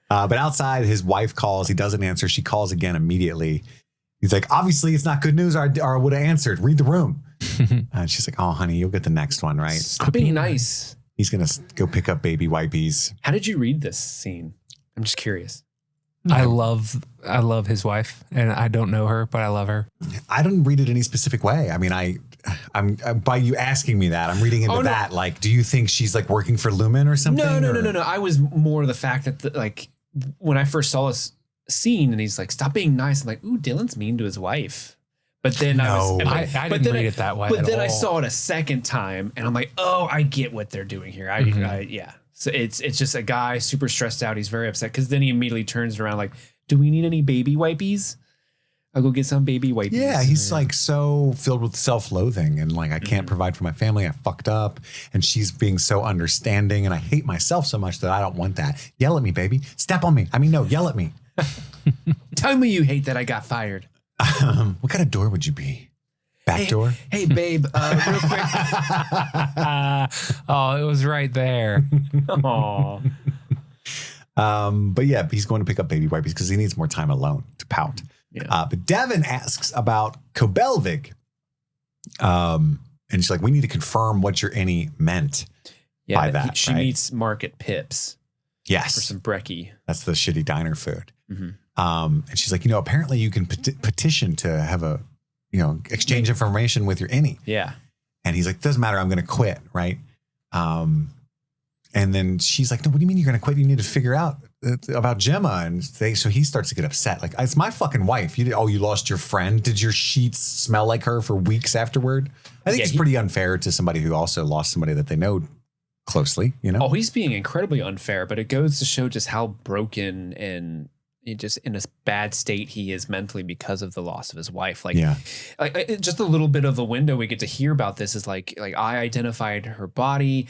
But outside, his wife calls. He doesn't answer. She calls again immediately. He's like, obviously, it's not good news, or I would have answered. Read the room. And she's like, oh, honey, you'll get the next one, right? Stop being nice. He's going to go pick up baby wipies. How did you read this scene? I'm just curious. I love his wife, and I don't know her, but I love her. I don't read it any specific way. I mean, I'm by you asking me that, I'm reading into that. Like, do you think she's like working for Lumon or something? No. I was more the fact that like when I first saw this scene and he's like, stop being nice. I'm like, ooh, Dylan's mean to his wife. But then I didn't read it that way. But then I saw it a second time and I'm like, oh, I get what they're doing here. Yeah. So it's just a guy super stressed out. He's very upset because then he immediately turns around like, do we need any baby wipies? I'll go get some baby wipies. Yeah, he's like so filled with self-loathing and like, I can't provide for my family. I fucked up. And she's being so understanding. And I hate myself so much that I don't want that. Yell at me, baby. Step on me. I mean, no, yell at me. Tell me you hate that I got fired. What kind of door would you be? Back door? Hey, babe, real quick. Oh, it was right there. Aw. But yeah, he's going to pick up baby wipes because he needs more time alone to pout. Yeah. But Devin asks about Kobelvig. And she's like, we need to confirm what your any meant by that. She meets Mark at Pips. Yes. For some brekkie. That's the shitty diner food. And she's like, apparently you can petition to have a, exchange information with your any. Yeah. And he's like, doesn't matter. I'm going to quit. Right. And And then she's like, no, what do you mean you're going to quit? You need to figure out about Gemma. And so he starts to get upset. Like, it's my fucking wife. You lost your friend. Did your sheets smell like her for weeks afterward? I think it's pretty unfair to somebody who also lost somebody that they know closely, you know? Oh, he's being incredibly unfair, but it goes to show just how broken and just in a bad state he is mentally because of the loss of his wife. Like, just a little bit of a window we get to hear about this is like I identified her body.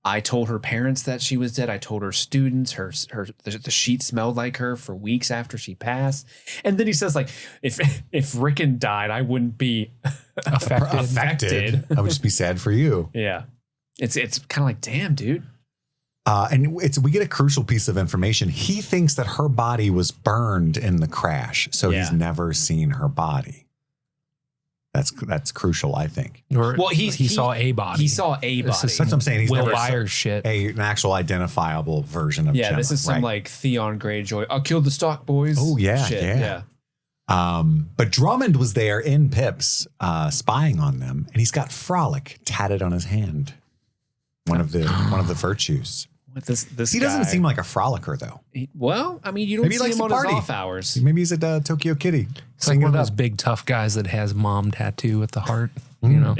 I told her parents that she was dead. I told her students, the sheet smelled like her for weeks after she passed. And then he says, like, if Rickon died, I wouldn't be affected. I would just be sad for you. Yeah. It's kind of like, damn, dude. And we get a crucial piece of information. He thinks that her body was burned in the crash, so he's never seen her body. That's crucial, I think. Well, he saw a body. He saw a body. That's what I'm saying. He's Will never Byers shit. an actual identifiable version of Gemma, this is some like Theon Greyjoy. I'll kill the stock boys. Oh yeah, shit. yeah. But Drummond was there in Pips, spying on them, and he's got Frolic tatted on his hand. One of the virtues. What this he guy, doesn't seem like a frolicker though. You don't see him on his off hours. Maybe he's at Tokyo Kitty. It's like one of those big tough guys that has mom tattoo at the heart. You know,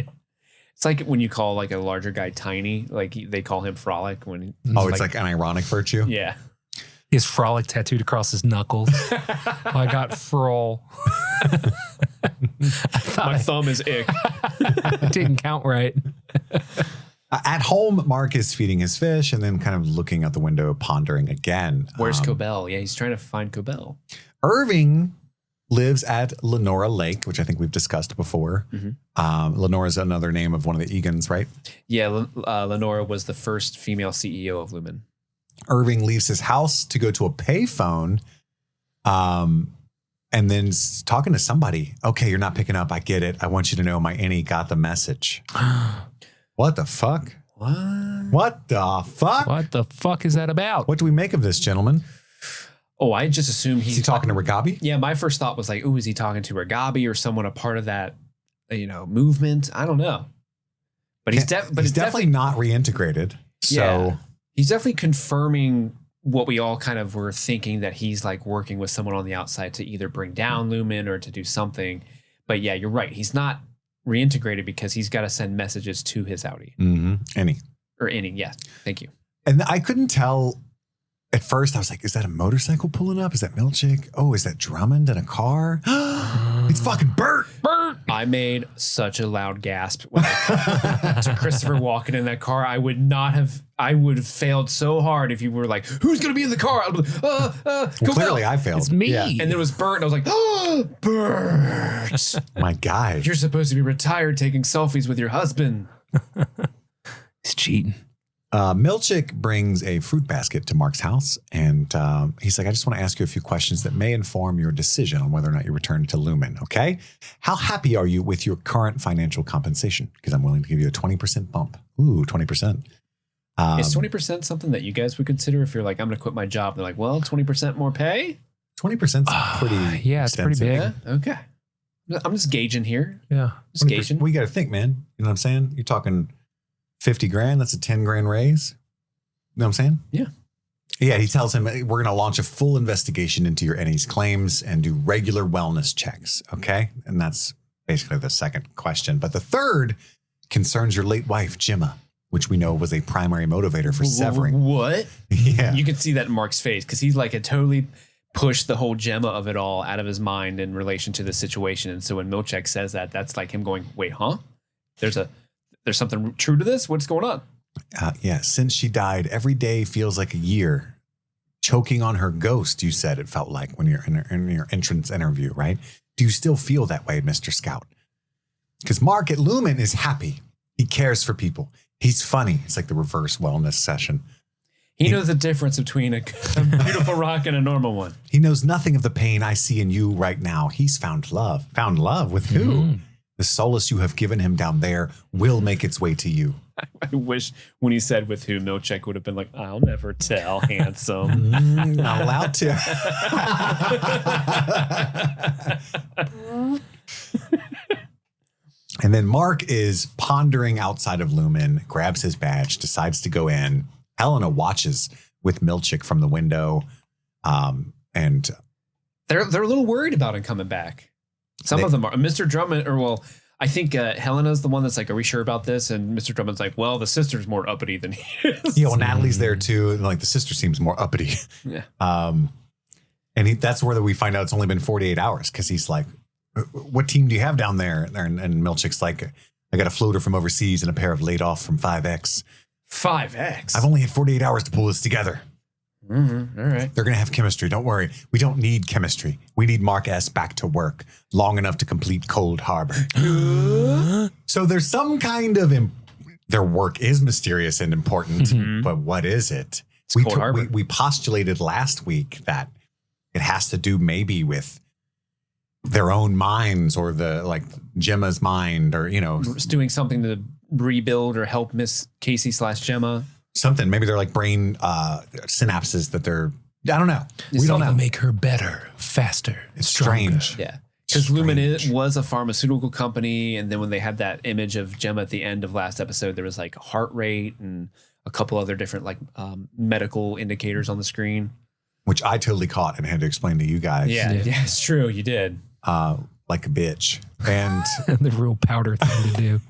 it's like when you call like a larger guy tiny, like they call him Frolic when. It's like an ironic virtue. Yeah. He has Frolic tattooed across his knuckles. I got Frol. My thumb is ick. It didn't count right. At home, Mark is feeding his fish and then kind of looking out the window, pondering again. Where's Cobell? Yeah, he's trying to find Cobell. Irving lives at Lenora Lake, which I think we've discussed before. Lenora is another name of one of the Egons, right? Yeah, Lenora was the first female CEO of Lumon. Irving leaves his house to go to a payphone and then talking to somebody. Okay, you're not picking up. I get it. I want you to know my innie got the message. What the fuck? What the fuck? What the fuck is that about? What do we make of this, gentlemen? Oh, I just assumed Is he talking to Regabi? Yeah, my first thought was like, oh, is he talking to Regabi or someone a part of that, movement? I don't know. But he's definitely not reintegrated. So yeah, he's definitely confirming what we all kind of were thinking, that he's like working with someone on the outside to either bring down Lumon or to do something. But yeah, you're right. He's not reintegrated because he's got to send messages to his Outtie. Innie. Yeah. Thank you. And I couldn't tell at first. I was like, is that a motorcycle pulling up? Is that Milchick? Oh, is that Drummond in a car? It's fucking Bert. I made such a loud gasp when I to Christopher walking in that car. I would have failed so hard if you were like, who's going to be in the car? I'd be like, clearly I failed. It's me. Yeah. And there was Bert. And I was like, oh, Bert. My guy. You're supposed to be retired taking selfies with your husband. He's cheating. Milchick brings a fruit basket to Mark's house, and he's like, I just want to ask you a few questions that may inform your decision on whether or not you return to Lumon, okay? How happy are you with your current financial compensation? Because I'm willing to give you a 20% bump. Ooh, 20%. Is 20% something that you guys would consider if you're like, I'm going to quit my job? They're like, well, 20% more pay? 20% pretty yeah, it's pretty big. Yeah, okay. I'm just gauging here. Yeah. Just gauging. Well, you got to think, man. You know what I'm saying? You're talking 50 grand. That's a 10 grand raise. You know what I'm saying? Yeah. Yeah. He tells him, we're going to launch a full investigation into your innie's claims and do regular wellness checks. Okay. And that's basically the second question. But the third concerns your late wife, Gemma, which we know was a primary motivator for severing. What? Yeah. You can see that in Mark's face because he's like, it totally pushed the whole Gemma of it all out of his mind in relation to the situation. And so when Milchick says that, that's like him going, wait, huh? There's something true to this? What's going on? Yeah. Since she died, every day feels like a year. Choking on her ghost, you said it felt like when you're in your entrance interview, right? Do you still feel that way, Mr. Scout? Because Mark at Lumon is happy. He cares for people. He's funny. It's like the reverse wellness session. He knows the difference between a beautiful rock and a normal one. He knows nothing of the pain I see in you right now. He's found love. Found love with who? Mm-hmm. The solace you have given him down there will make its way to you. I wish when he said with who, Milchick would have been like, I'll never tell, handsome. Not allowed to. And then Mark is pondering outside of Lumon, grabs his badge, decides to go in. Helena watches with Milchick from the window. And they're a little worried about him coming back. Some of them are. Mr. Drummond, I think Helena's the one that's like, are we sure about this? And Mr. Drummond's like, well, the sister's more uppity than he is. Yeah, well, Natalie's there too. And like the sister seems more uppity. Yeah. And that's where we find out it's only been 48 hours because he's like, what team do you have down there? And Milchick's like, I got a floater from overseas and a pair of laid off from 5X. 5X? I've only had 48 hours to pull this together. Mm-hmm. All right. They're going to have chemistry. Don't worry. We don't need chemistry. We need Mark S. back to work long enough to complete Cold Harbor. So there's some kind of their work is mysterious and important, but what is it? We postulated last week that it has to do maybe with their own minds or Gemma's mind or, doing something to rebuild or help Miss Casey / Gemma. Something. Maybe they're like brain synapses that they're, I don't know. We don't know. Make her better, faster. It's strange. Yeah. Because Lumon was a pharmaceutical company. And then when they had that image of Gemma at the end of last episode, there was like heart rate and a couple other different medical indicators on the screen. Which I totally caught and had to explain to you guys. Yeah, it's true. You did. Like a bitch. And the real powder thing to do.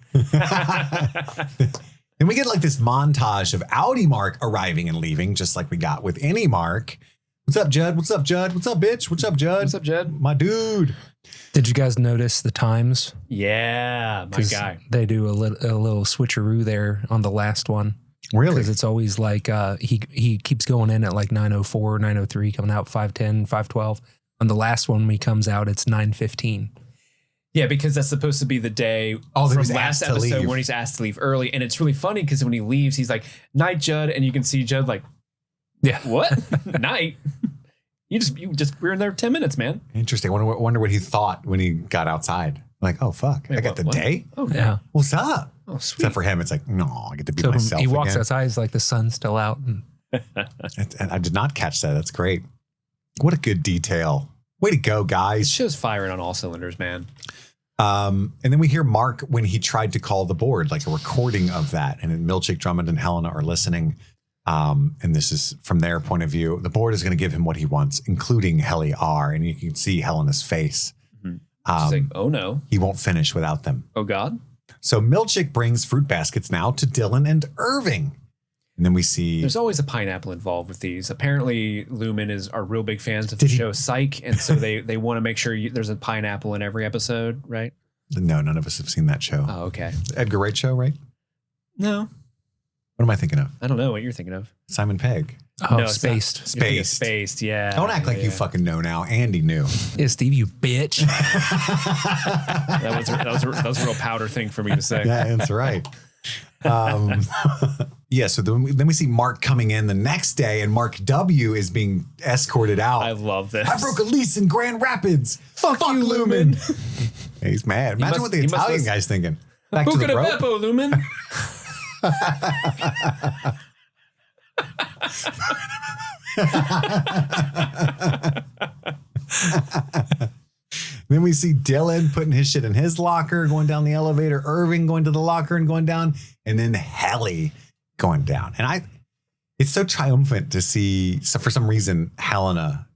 And we get like this montage of Outtie Mark arriving and leaving, just like we got with any Mark. What's up, Judd? What's up, Judd? What's up, bitch? What's up, Judd? What's up, Judd? My dude. Did you guys notice the times? Yeah, my guy. They do a little switcheroo there on the last one. Really? Because it's always like he keeps going in at like 9:04, 9:03, coming out 5:10, 5:12. On the last one, when he comes out, it's 9:15. Yeah, because that's supposed to be the day from last episode when he's asked to leave early. And it's really funny because when he leaves, he's like, night, Judd. And you can see Judd like, yeah, what? Night? You just we're in there 10 minutes, man. Interesting. I wonder what he thought when he got outside. Like, oh, fuck. I got the day? Oh, yeah. What's up? Oh, sweet. Except for him, it's like, no, I get to be myself He walks again. outside, it's like the sun's still out. And I did not catch that. That's great. What a good detail. Way to go, guys. This show's firing on all cylinders, man. And then we hear Mark when he tried to call the board, like a recording of that. And then Milchick, Drummond, and Helena are listening. And this is from their point of view. The board is going to give him what he wants, including Helly R. And you can see Helena's face. She's like, oh no. He won't finish without them. Oh God. So Milchick brings fruit baskets now to Dylan and Irving. And then we see... There's always a pineapple involved with these. Apparently, Lumon are real big fans of the show Psych, and so they want to make sure there's a pineapple in every episode, right? No, none of us have seen that show. Oh, okay. Edgar Wright show, right? No. What am I thinking of? I don't know what you're thinking of. Simon Pegg. Oh, no, Spaced. Spaced, yeah. Don't act like you fucking know now. Andy knew. Yeah, Steve, you bitch. that was a real powder thing for me to say. Yeah, that's right. Yeah, so then we see Mark coming in the next day, and Mark W is being escorted out. I love this. I broke a lease in Grand Rapids. Fuck you, Lumon. He's mad. Imagine what the Italian guy's thinking. Back to the rope. Beppo, Lumon. Then we see Dylan putting his shit in his locker, going down the elevator, Irving going to the locker and going down, and then Helly going down. And it's so triumphant to see, so for some reason, Helena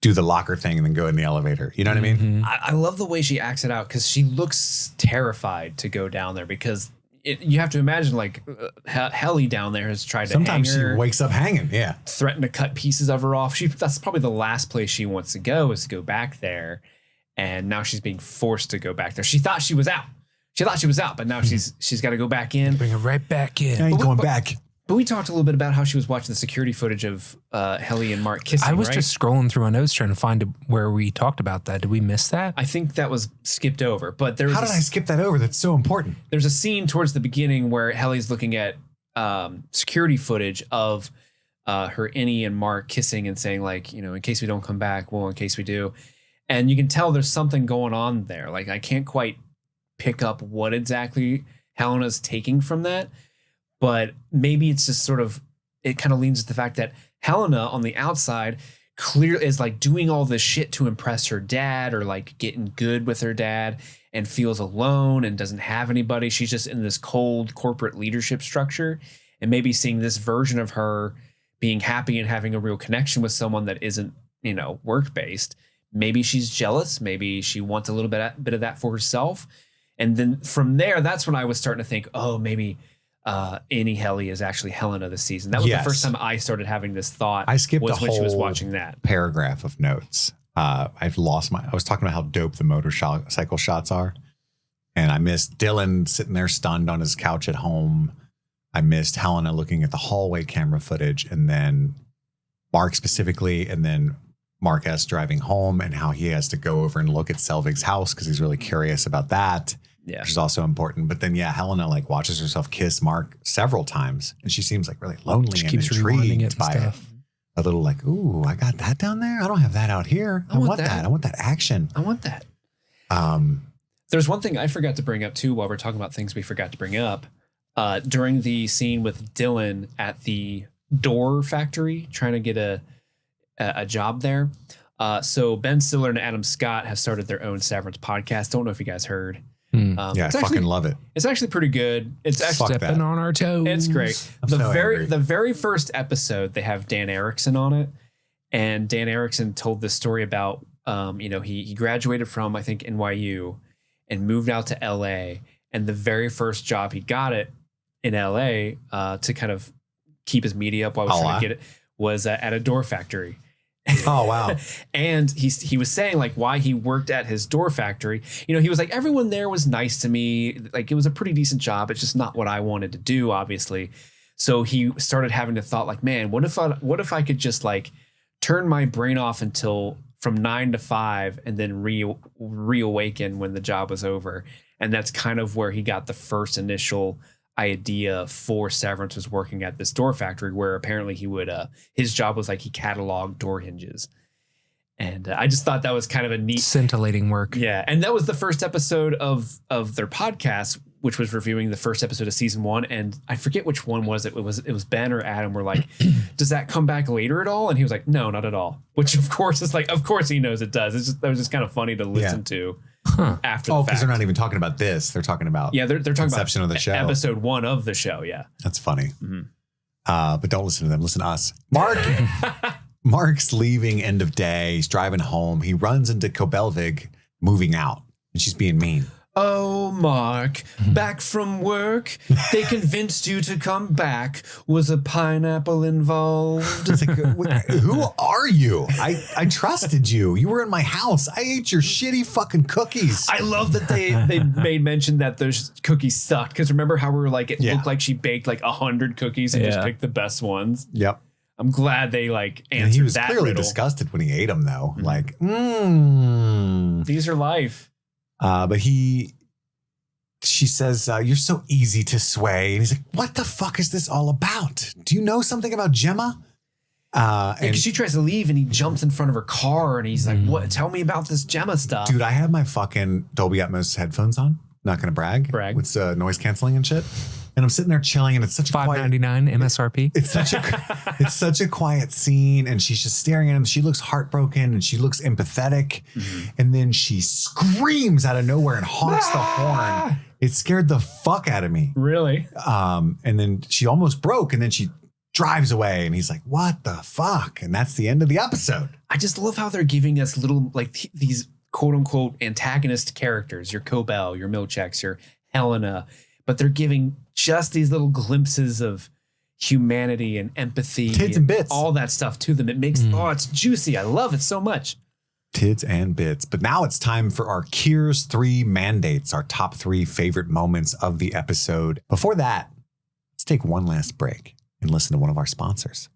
do the locker thing and then go in the elevator. You know what I mean? I love the way she acts it out because she looks terrified to go down there because you have to imagine like Helly down there has tried to Sometimes hang her, she wakes up hanging. Yeah. Threatened to cut pieces of her off. That's probably the last place she wants to go is to go back there. And now she's being forced to go back there. She thought she was out. But now she's got to go back in. Bring her right back in. I ain't going back. But we talked a little bit about how she was watching the security footage of Helly and Mark kissing. I was just scrolling through my notes trying to find where we talked about that. Did we miss that? I think that was skipped over. But there was How did I skip that over? That's so important. There's a scene towards the beginning where Helly's looking at security footage of her Innie and Mark kissing and saying like, you know, in case we don't come back, well, in case we do. And you can tell there's something going on there. Like I can't quite pick up what exactly Helena's taking from that. But maybe it's just sort of, it kind of leans to the fact that Helena on the outside clearly is like doing all this shit to impress her dad or like getting good with her dad and feels alone and doesn't have anybody. She's just in this cold corporate leadership structure. and maybe seeing this version of her being happy and having a real connection with someone that isn't, work-based. Maybe she's jealous. Maybe she wants a little bit of that for herself. And then from there, that's when I was starting to think, oh, maybe Annie Helly is actually Helena this season. That was the first time I started having this thought. I skipped was when she was watching that paragraph of notes. I was talking about how dope the motorcycle shots are. And I missed Dylan sitting there stunned on his couch at home. I missed Helena looking at the hallway camera footage, and then Mark specifically, and then Mark S driving home, and how he has to go over and look at Selvig's house because he's really curious about that, which is also important. But then, Helena watches herself kiss Mark several times, and she seems really lonely and intrigued by it. A little ooh, I got that down there. I don't have that out here. I want that. I want that action. I want that. There's one thing I forgot to bring up too while we're talking about things we forgot to bring up. During the scene with Dylan at the door factory trying to get a job there. So Ben Stiller and Adam Scott have started their own Severance podcast. Don't know if you guys heard. I fucking love it. It's actually pretty good. It's actually stepping on our toes. It's great. The very first episode, they have Dan Erickson on it. And Dan Erickson told this story about, he graduated from, I think, NYU and moved out to LA. And the very first job he got in LA to kind of keep his media up while he was trying to get it was at a door factory. Oh, wow. And he was saying why he worked at his door factory. He was everyone there was nice to me. It was a pretty decent job. It's just not what I wanted to do, obviously. So he started having the thought man, what if I could just turn my brain off until from 9 to 5 and then reawaken when the job was over. And that's kind of where he got the first initial idea for Severance, was working at this door factory where apparently he would his job was he cataloged door hinges. And I just thought that was kind of a neat, scintillating work. Yeah. And that was the first episode of their podcast, which was reviewing the first episode of season 1. And I forget which one was it. It was Ben or Adam were does that come back later at all? And he was like, no, not at all. Which of course is of course he knows it does. That was just kind of funny to listen to after the fact. Because they're not even talking about this. They're talking about they're talking inception about of the show. Episode 1 of the show. Yeah. That's funny. Mm-hmm. But don't listen to them. Listen to us. Mark's leaving end of day. He's driving home. He runs into Kobelvig moving out, and she's being mean. Oh, Mark, back from work. They convinced you to come back. Was a pineapple involved? It's who are you? I trusted you. You were in my house. I ate your shitty fucking cookies. I love that they made mention that those cookies sucked. Because remember how we were it looked like she baked 100 cookies and just picked the best ones? Yep. I'm glad they answered that. And he was clearly riddle. disgusted when he ate them, though. These are life. But she says, you're so easy to sway. And he's like, what the fuck is this all about? Do you know something about Gemma? And she tries to leave and he jumps in front of her car and he's like, what? Tell me about this Gemma stuff. Dude, I have my fucking Dolby Atmos headphones on. Not going to brag. With noise canceling and shit. And I'm sitting there chilling, and it's such a $5.99 MSRP. It's such a quiet scene, and she's just staring at him. She looks heartbroken, and she looks empathetic, and then she screams out of nowhere and honks the horn. It scared the fuck out of me. Really? And then she almost broke, and then she drives away, and he's like, "What the fuck?" And that's the end of the episode. I just love how they're giving us little these quote unquote antagonist characters. Your Kobel, your Milcheks, your Helena. But they're giving just these little glimpses of humanity and empathy. Tits and bits. All that stuff to them. It makes, it's juicy. I love it so much. Tits and bits. But now it's time for our Kier's 3 mandates, our top 3 favorite moments of the episode. Before that, let's take one last break and listen to one of our sponsors.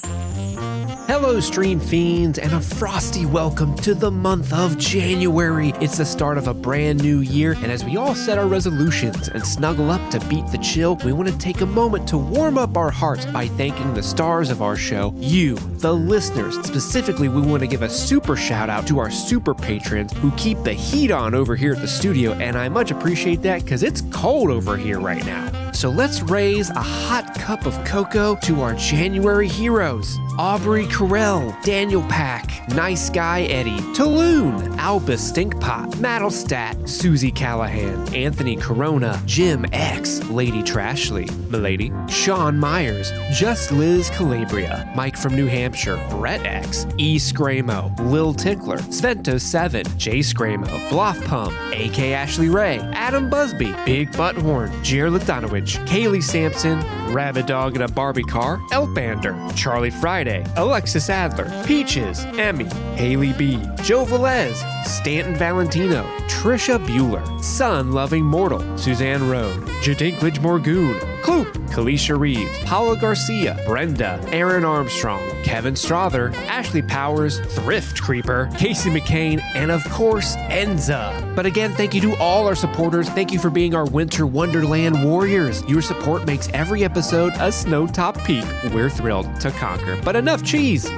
Hello, Stream Fiends, and a frosty welcome to the month of January. It's the start of a brand new year, and as we all set our resolutions and snuggle up to beat the chill, we want to take a moment to warm up our hearts by thanking the stars of our show, you, the listeners. Specifically, we want to give a super shout out to our super patrons who keep the heat on over here at the studio, and I much appreciate that because it's cold over here right now. So let's raise a hot cup of cocoa to our January heroes. Aubrey Carell, Daniel Pack, Nice Guy Eddie, Taloon, Albus Stinkpot, Maddlestat, Susie Callahan, Anthony Corona, Jim X, Lady Trashley, Milady, Sean Myers, Just Liz Calabria, Mike from New Hampshire, Brett X, E. Scramo, Lil Tickler, Svento7, Jay Scramo, Bloff Pump, AK Ashley Ray, Adam Busby, Big Butthorn, Jer Ladanowicz, Kaylee Sampson, Rabbit Dog in a Barbie Car, Elbander, Charlie Friday, Alexis Adler, Peaches, Emmy, Haley B, Joe Velez, Stanton Valentino, Trisha Bueller, Sun Loving Mortal, Suzanne Road, Jadinklage Morgoon, Kloop, Kalisha Reeves, Paula Garcia, Brenda, Aaron Armstrong, Kevin Strother, Ashley Powers, Thrift Creeper, Casey McCain, and of course, Enza. But again, thank you to all our supporters. Thank you for being our Winter Wonderland warriors. Your support makes every episode a snow-top peak we're thrilled to conquer. But enough cheese.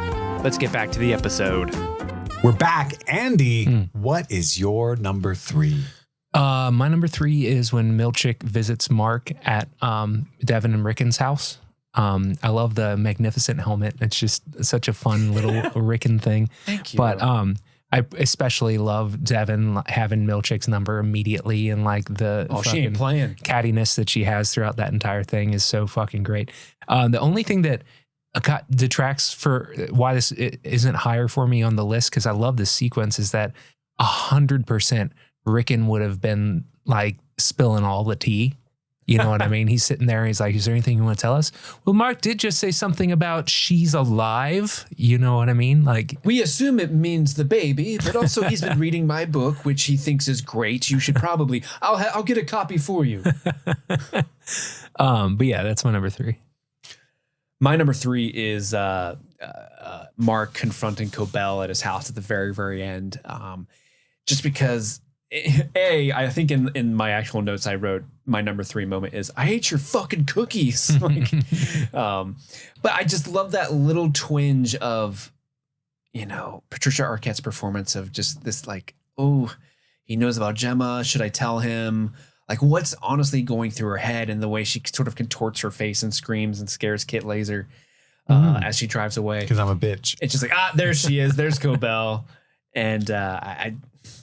Let's get back to the episode. We're back. Andy, what is your number 3? My number 3 is when Milchick visits Mark at Devin and Rickon's house. I love the magnificent helmet. It's just such a fun little Rickon thing. Thank you. But I especially love Devin having Milchick's number immediately, and like the she ain't playing. cattiness that she has throughout that entire thing is so fucking great. The only thing that detracts for why this isn't higher for me on the list, because I love this sequence, is that 100% Rickon would have been like spilling all the tea. You know what I mean? He's sitting there. He's like, is there anything you want to tell us? Well, Mark did just say something about she's alive. You know what I mean? Like, we assume it means the baby, but also he's been reading my book, which he thinks is great. You should probably, I'll get a copy for you. but yeah, that's my number 3. My number 3 is Mark confronting Cobell at his house at the very, very end. Just because, I think in my actual notes I wrote, my number 3 moment is, I hate your fucking cookies. Like, but I just love that little twinge of, Patricia Arquette's performance of just this, like, oh, he knows about Gemma. Should I tell him? Like, what's honestly going through her head, and the way she sort of contorts her face and screams and scares Kit Laser as she drives away. Because I'm a bitch. It's just like, there she is. There's Cobell. And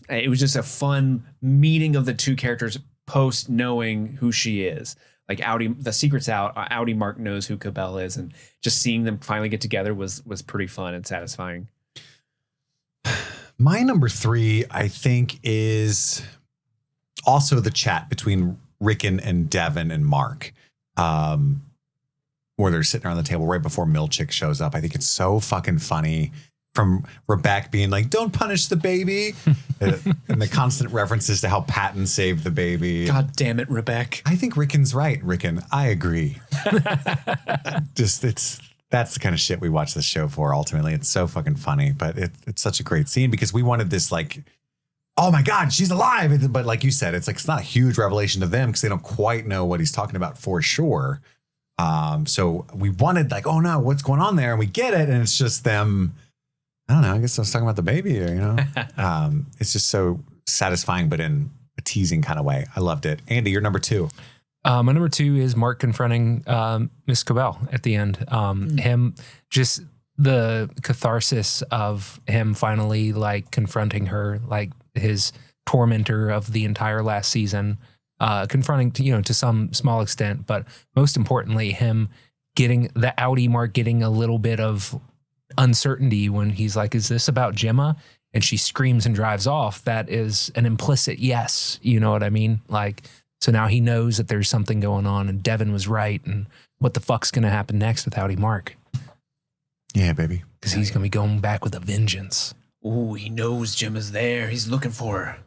it was just a fun meeting of the two characters post knowing who she is. Like, the secret's out. Outtie Mark knows who Cobell is, and just seeing them finally get together was pretty fun and satisfying. My number 3, I think, is also the chat between Rickon and Devin and Mark, where they're sitting around the table right before Milchick shows up. I think it's so fucking funny. From Rebecca being like, don't punish the baby. And the constant references to how Patton saved the baby. God damn it, Rebecca. I think Rickon's right, Rickon. I agree. That's the kind of shit we watch this show for, ultimately. It's so fucking funny, but it's such a great scene because we wanted this, like, oh my God, she's alive. But like you said, it's like, it's not a huge revelation to them because they don't quite know what he's talking about for sure. So we wanted, like, oh no, what's going on there? And we get it. And it's just them. I don't know. I guess I was talking about the baby, it's just so satisfying, but in a teasing kind of way. I loved it. Andy, you're number 2. My number 2 is Mark confronting Miss Cobell at the end. Him, just the catharsis of him finally, like, confronting her, like his tormentor of the entire last season, confronting, to some small extent, but most importantly, him getting the Outtie Mark getting a little bit of uncertainty when he's like, is this about Gemma? And she screams and drives off. That is an implicit yes. You know what I mean? Like, so now he knows that there's something going on, and Devin was right. And what the fuck's going to happen next with Outtie Mark? Yeah, baby. Because he's going to be going back with a vengeance. Oh, he knows Gemma's there. He's looking for her.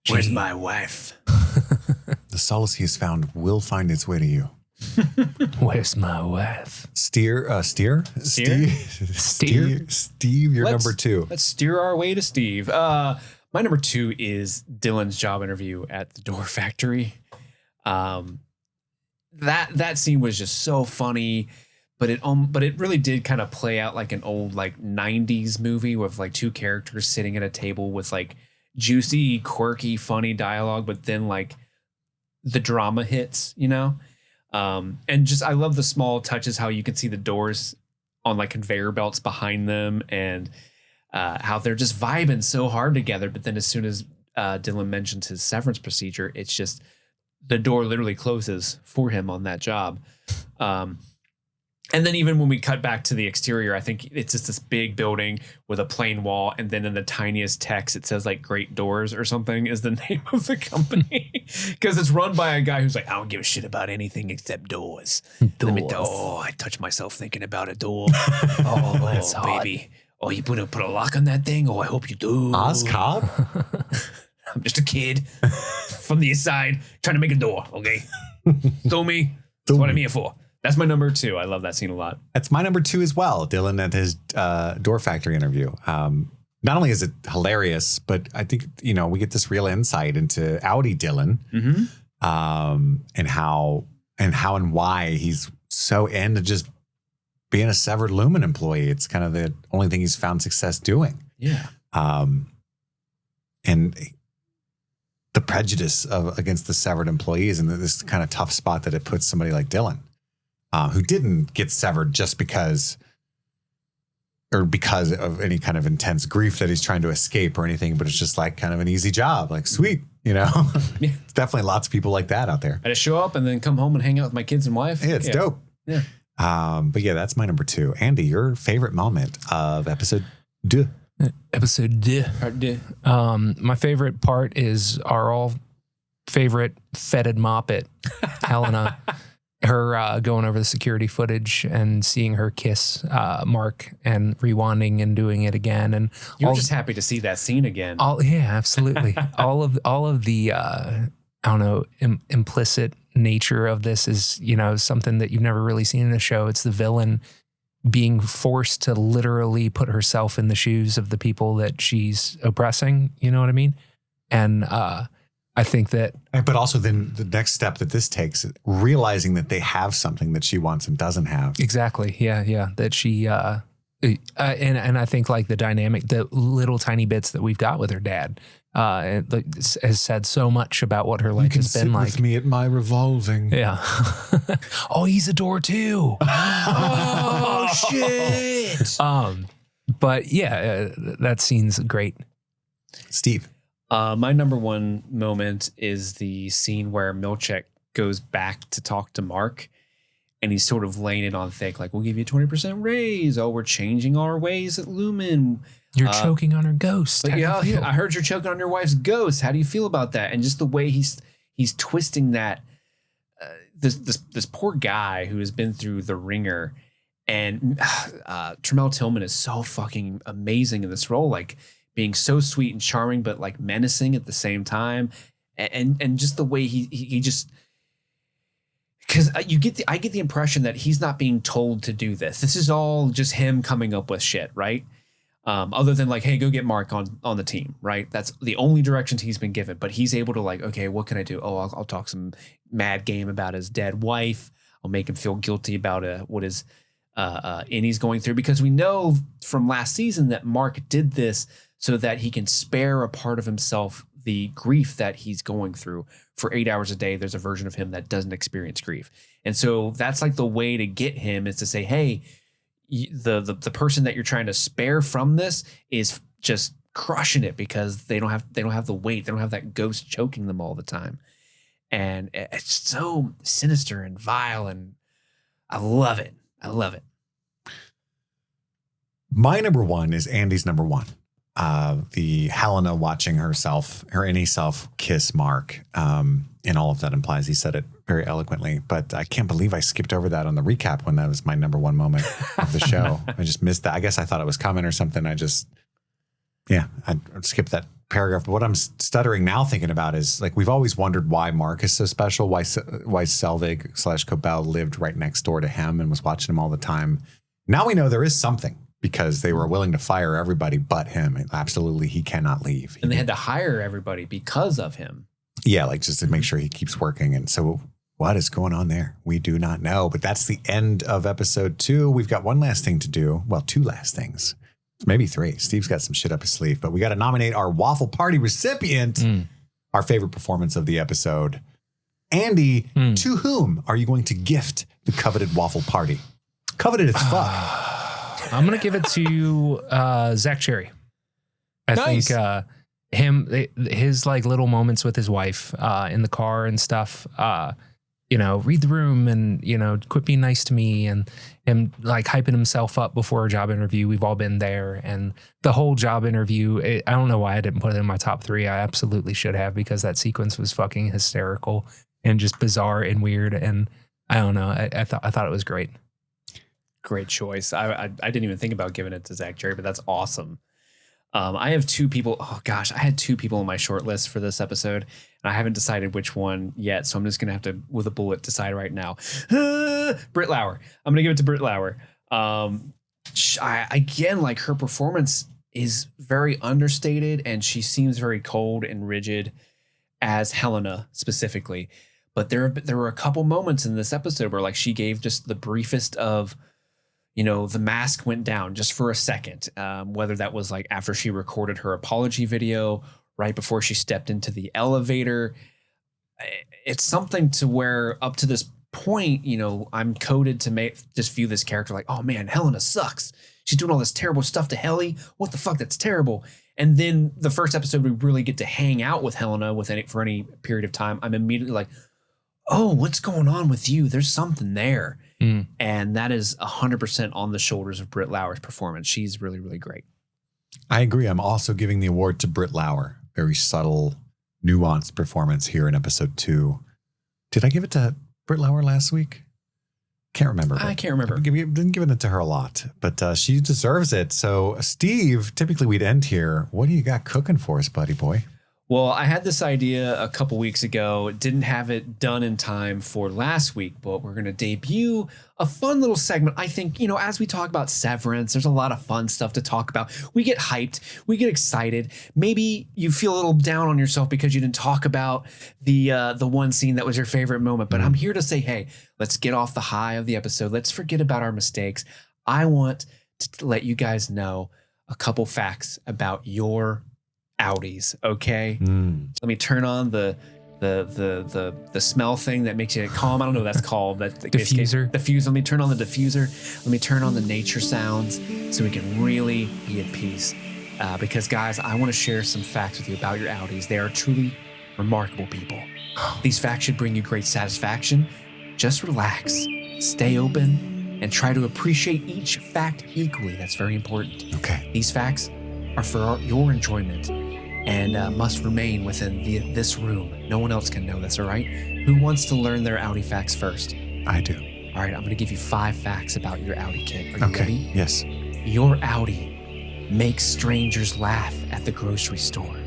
Where's my wife? The solace he has found will find its way to you. Where's my wife? Steve, you're number 2. Let's steer our way to Steve. My number 2 is Dylan's job interview at the door factory. That scene was just so funny, but it really did kind of play out like an old, like, 90s movie with, like, two characters sitting at a table with, like, juicy, quirky, funny dialogue, but then, like, the drama hits, And just, I love the small touches, how you can see the doors on like conveyor belts behind them, and how they're just vibing so hard together. But then as soon as Dylan mentions his severance procedure, it's just the door literally closes for him on that job. And then even when we cut back to the exterior, I think it's just this big building with a plain wall. And then in the tiniest text, it says like Great Doors or something is the name of the company. Because it's run by a guy who's like, I don't give a shit about anything except doors. I touch myself thinking about a door. That's baby. Oh, you put a lock on that thing? Oh, I hope you do. Oscob? I'm just a kid from the East Side trying to make a door, okay? Do me. That's what I'm here for. That's my number 2. I love that scene a lot. That's my number 2 as well. Dylan at his Door Factory interview. Not only is it hilarious, but I think, we get this real insight into Outtie Dylan, and how and why he's so into just being a severed Lumon employee. It's kind of the only thing he's found success doing. Yeah. And the prejudice against the severed employees and this kind of tough spot that it puts somebody like Dylan. Who didn't get severed just because of any kind of intense grief that he's trying to escape or anything, but it's just like kind of an easy job, like sweet, Yeah. It's definitely lots of people like that out there. I just show up and then come home and hang out with my kids and wife. Yeah, it's dope. Yeah. But yeah, that's my number 2. Andy, your favorite moment of episode 2? Episode 2. My favorite part is our all favorite fetid moppet, Helena. Her going over the security footage and seeing her kiss Mark and rewinding and doing it again, and you're just happy to see that scene again. Yeah, absolutely. all of the implicit nature of this is something that you've never really seen in a show. It's the villain being forced to literally put herself in the shoes of the people that she's oppressing. You know what I mean? And I think that, but also then the next step that this takes, realizing that they have something that she wants and doesn't have. Exactly. Yeah. That she, and I think like the dynamic, the little tiny bits that we've got with her dad, has said so much about what her life has been like. With me at my revolving. Yeah. Oh, he's a door too. Oh shit. But yeah, that scene's great. Steve. My number 1 moment is the scene where Milchek goes back to talk to Mark, and he's sort of laying it on thick, like, we'll give you a 20% raise. Oh, we're changing our ways at Lumon. You're choking on her ghost. Yeah, I heard you're choking on your wife's ghost. How do you feel about that? And just the way he's twisting that, this poor guy who has been through the ringer, and Tremel Tillman is so fucking amazing in this role, like being so sweet and charming, but like menacing at the same time, and just the way he just, because I get the impression that he's not being told to do this. This is all just him coming up with shit, right? Other than like, hey, go get Mark on the team, right? That's the only directions he's been given. But he's able to like, okay, what can I do? Oh, I'll talk some mad game about his dead wife. I'll make him feel guilty about what his Innie's going through, because we know from last season that Mark did this so that he can spare a part of himself the grief that he's going through. For 8 hours a day, there's a version of him that doesn't experience grief. And so that's like the way to get him, is to say, hey, the person that you're trying to spare from this is just crushing it because they don't have the weight. They don't have that ghost choking them all the time. And it's so sinister and vile, and I love it. I love it. My number 1 is Andy's number 1. The Helena watching her Innie self kiss Mark. And all of that implies, he said it very eloquently, but I can't believe I skipped over that on the recap when that was my number 1 moment of the show. I just missed that. I guess I thought it was coming or something. I skipped that paragraph. But what I'm stuttering now thinking about is, like, we've always wondered why Mark is so special, why Selvig / Cobell lived right next door to him and was watching him all the time. Now we know there is something, because they were willing to fire everybody but him. And absolutely, he cannot leave. And they had to hire everybody because of him. Yeah, like just to make sure he keeps working. And so what is going on there? We do not know. But that's the end of episode 2. We've got one last thing to do. Well, 2 last things. Maybe 3. Steve's got some shit up his sleeve. But we got to nominate our Waffle Party recipient, our favorite performance of the episode. Andy, to whom are you going to gift the coveted Waffle Party? Coveted as fuck. I'm gonna give it to Zach Cherry. I Nice. think his like little moments with his wife in the car and stuff. Read the room and quit being nice to me, and him like hyping himself up before a job interview. We've all been there, and the whole job interview. I don't know why I didn't put it in my top 3. I absolutely should have, because that sequence was fucking hysterical and just bizarre and weird. And I don't know. I thought it was great. Great choice. I didn't even think about giving it to Zach Cherry, but that's awesome. I have 2 people. Oh gosh, I had 2 people on my short list for this episode, and I haven't decided which one yet. So I'm just gonna have to, with a bullet, decide right now. Britt Lauer. I'm gonna give it to Britt Lauer. Again, like, her performance is very understated, and she seems very cold and rigid as Helena specifically. But there were a couple moments in this episode where, like, she gave just the briefest of, the mask went down just for a second, whether that was like after she recorded her apology video, right before she stepped into the elevator. It's something to where up to this point, I'm coded to just view this character like, oh man, Helena sucks. She's doing all this terrible stuff to Helly. What the fuck? That's terrible. And then the first episode, we really get to hang out with Helena for any period of time. I'm immediately like, oh, what's going on with you? There's something there. And that is 100% on the shoulders of Britt Lauer's performance. She's really, really great. I agree. I'm also giving the award to Britt Lauer. Very subtle, nuanced performance here in episode 2. Did I give it to Britt Lauer last week? Can't remember. I can't remember. Didn't give it to her a lot, but she deserves it. So, Steve, typically we'd end here. What do you got cooking for us, buddy boy? Well, I had this idea a couple weeks ago, didn't have it done in time for last week, but we're going to debut a fun little segment. I think, as we talk about Severance, there's a lot of fun stuff to talk about. We get hyped, we get excited. Maybe you feel a little down on yourself because you didn't talk about the one scene that was your favorite moment, but I'm here to say, hey, let's get off the high of the episode. Let's forget about our mistakes. I want to let you guys know a couple facts about your outies, okay? Let me turn on the smell thing that makes you calm. I don't know what that's called. That Diffuser. Diffuser. Let me turn on the diffuser. Let me turn on the nature sounds so we can really be at peace. Because guys, I want to share some facts with you about your outies. They are truly remarkable people. These facts should bring you great satisfaction. Just relax, stay open, and try to appreciate each fact equally. That's very important. Okay. These facts are for your enjoyment and must remain within this room. No one else can know this, all right? Who wants to learn their outie facts first? I do. All right, I'm going to give you 5 facts about your outie, kid. Are you ready? Yes. Your outie makes strangers laugh at the grocery store.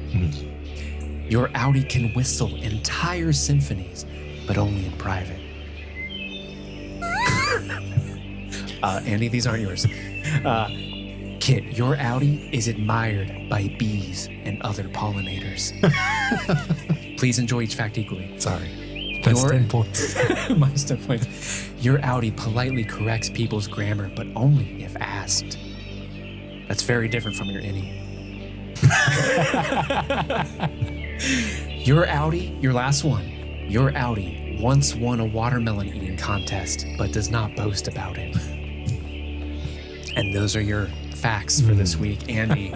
Your outie can whistle entire symphonies, but only in private. Andy, these aren't yours. Kit, your outie is admired by bees and other pollinators. Please enjoy each fact equally. Sorry. That's 10 points. Minus 10 points. Your outie politely corrects people's grammar, but only if asked. That's very different from your innie. Your outie, your last one. Your outie once won a watermelon eating contest, but does not boast about it. And those are your facts for this week. Andy,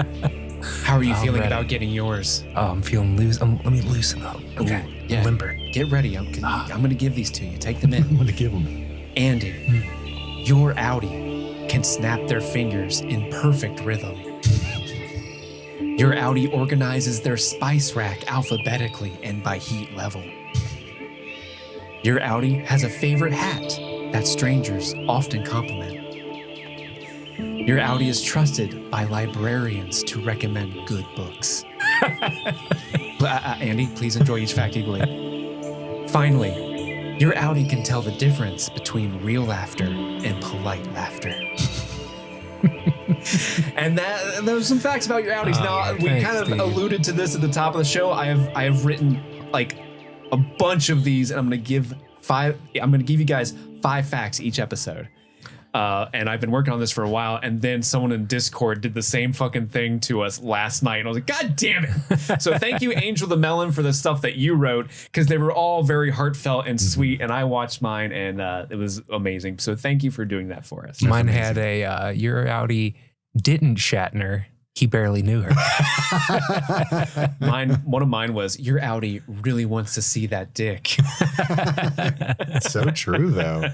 how are you feeling about getting yours? Oh, I'm feeling loose. Let me loosen up. Okay. Ooh, Yeah. Limber. Get ready. I'm going to give these to you. Take them in. I'm going to give them. Andy, your outie can snap their fingers in perfect rhythm. Your outie organizes their spice rack alphabetically and by heat level. Your outie has a favorite hat that strangers often compliment. Your outie is trusted by librarians to recommend good books. Andy, please enjoy each fact equally. Finally, your outie can tell the difference between real laughter and polite laughter. And those are some facts about your outies. Now, we kind of alluded to this at the top of the show. I have written like a bunch of these, and I'm going to give you guys 5 facts each episode. And I've been working on this for a while. And then someone in Discord did the same fucking thing to us last night. And I was like, God damn it. So thank you, Angel the Melon, for the stuff that you wrote, because they were all very heartfelt and sweet. And I watched mine and it was amazing. So thank you for doing that for us. Mine had a, your Outtie didn't Shatner. He barely knew her. One of mine was, your Outtie really wants to see that dick. It's so true, though.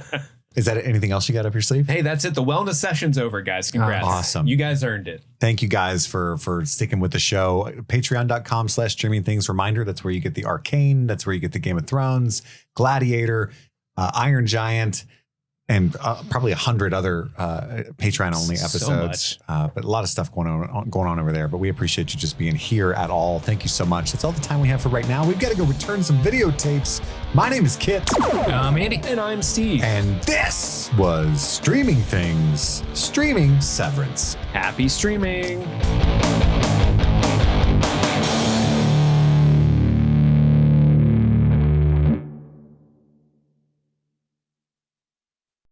Is that anything else you got up your sleeve? Hey, that's it. The wellness session's over, guys. Congrats. Awesome. You guys earned it. Thank you guys for sticking with the show. Patreon.com/streaming things. Reminder, that's where you get the Arcane. That's where you get the Game of Thrones, Gladiator, Iron Giant, and probably 100 other Patreon-only episodes. But a lot of stuff going on over there. But we appreciate you just being here at all. Thank you so much. That's all the time we have for right now. We've got to go return some videotapes. My name is Kit. I'm Andy. And I'm Steve. And this was Streaming Things, streaming Severance. Happy streaming.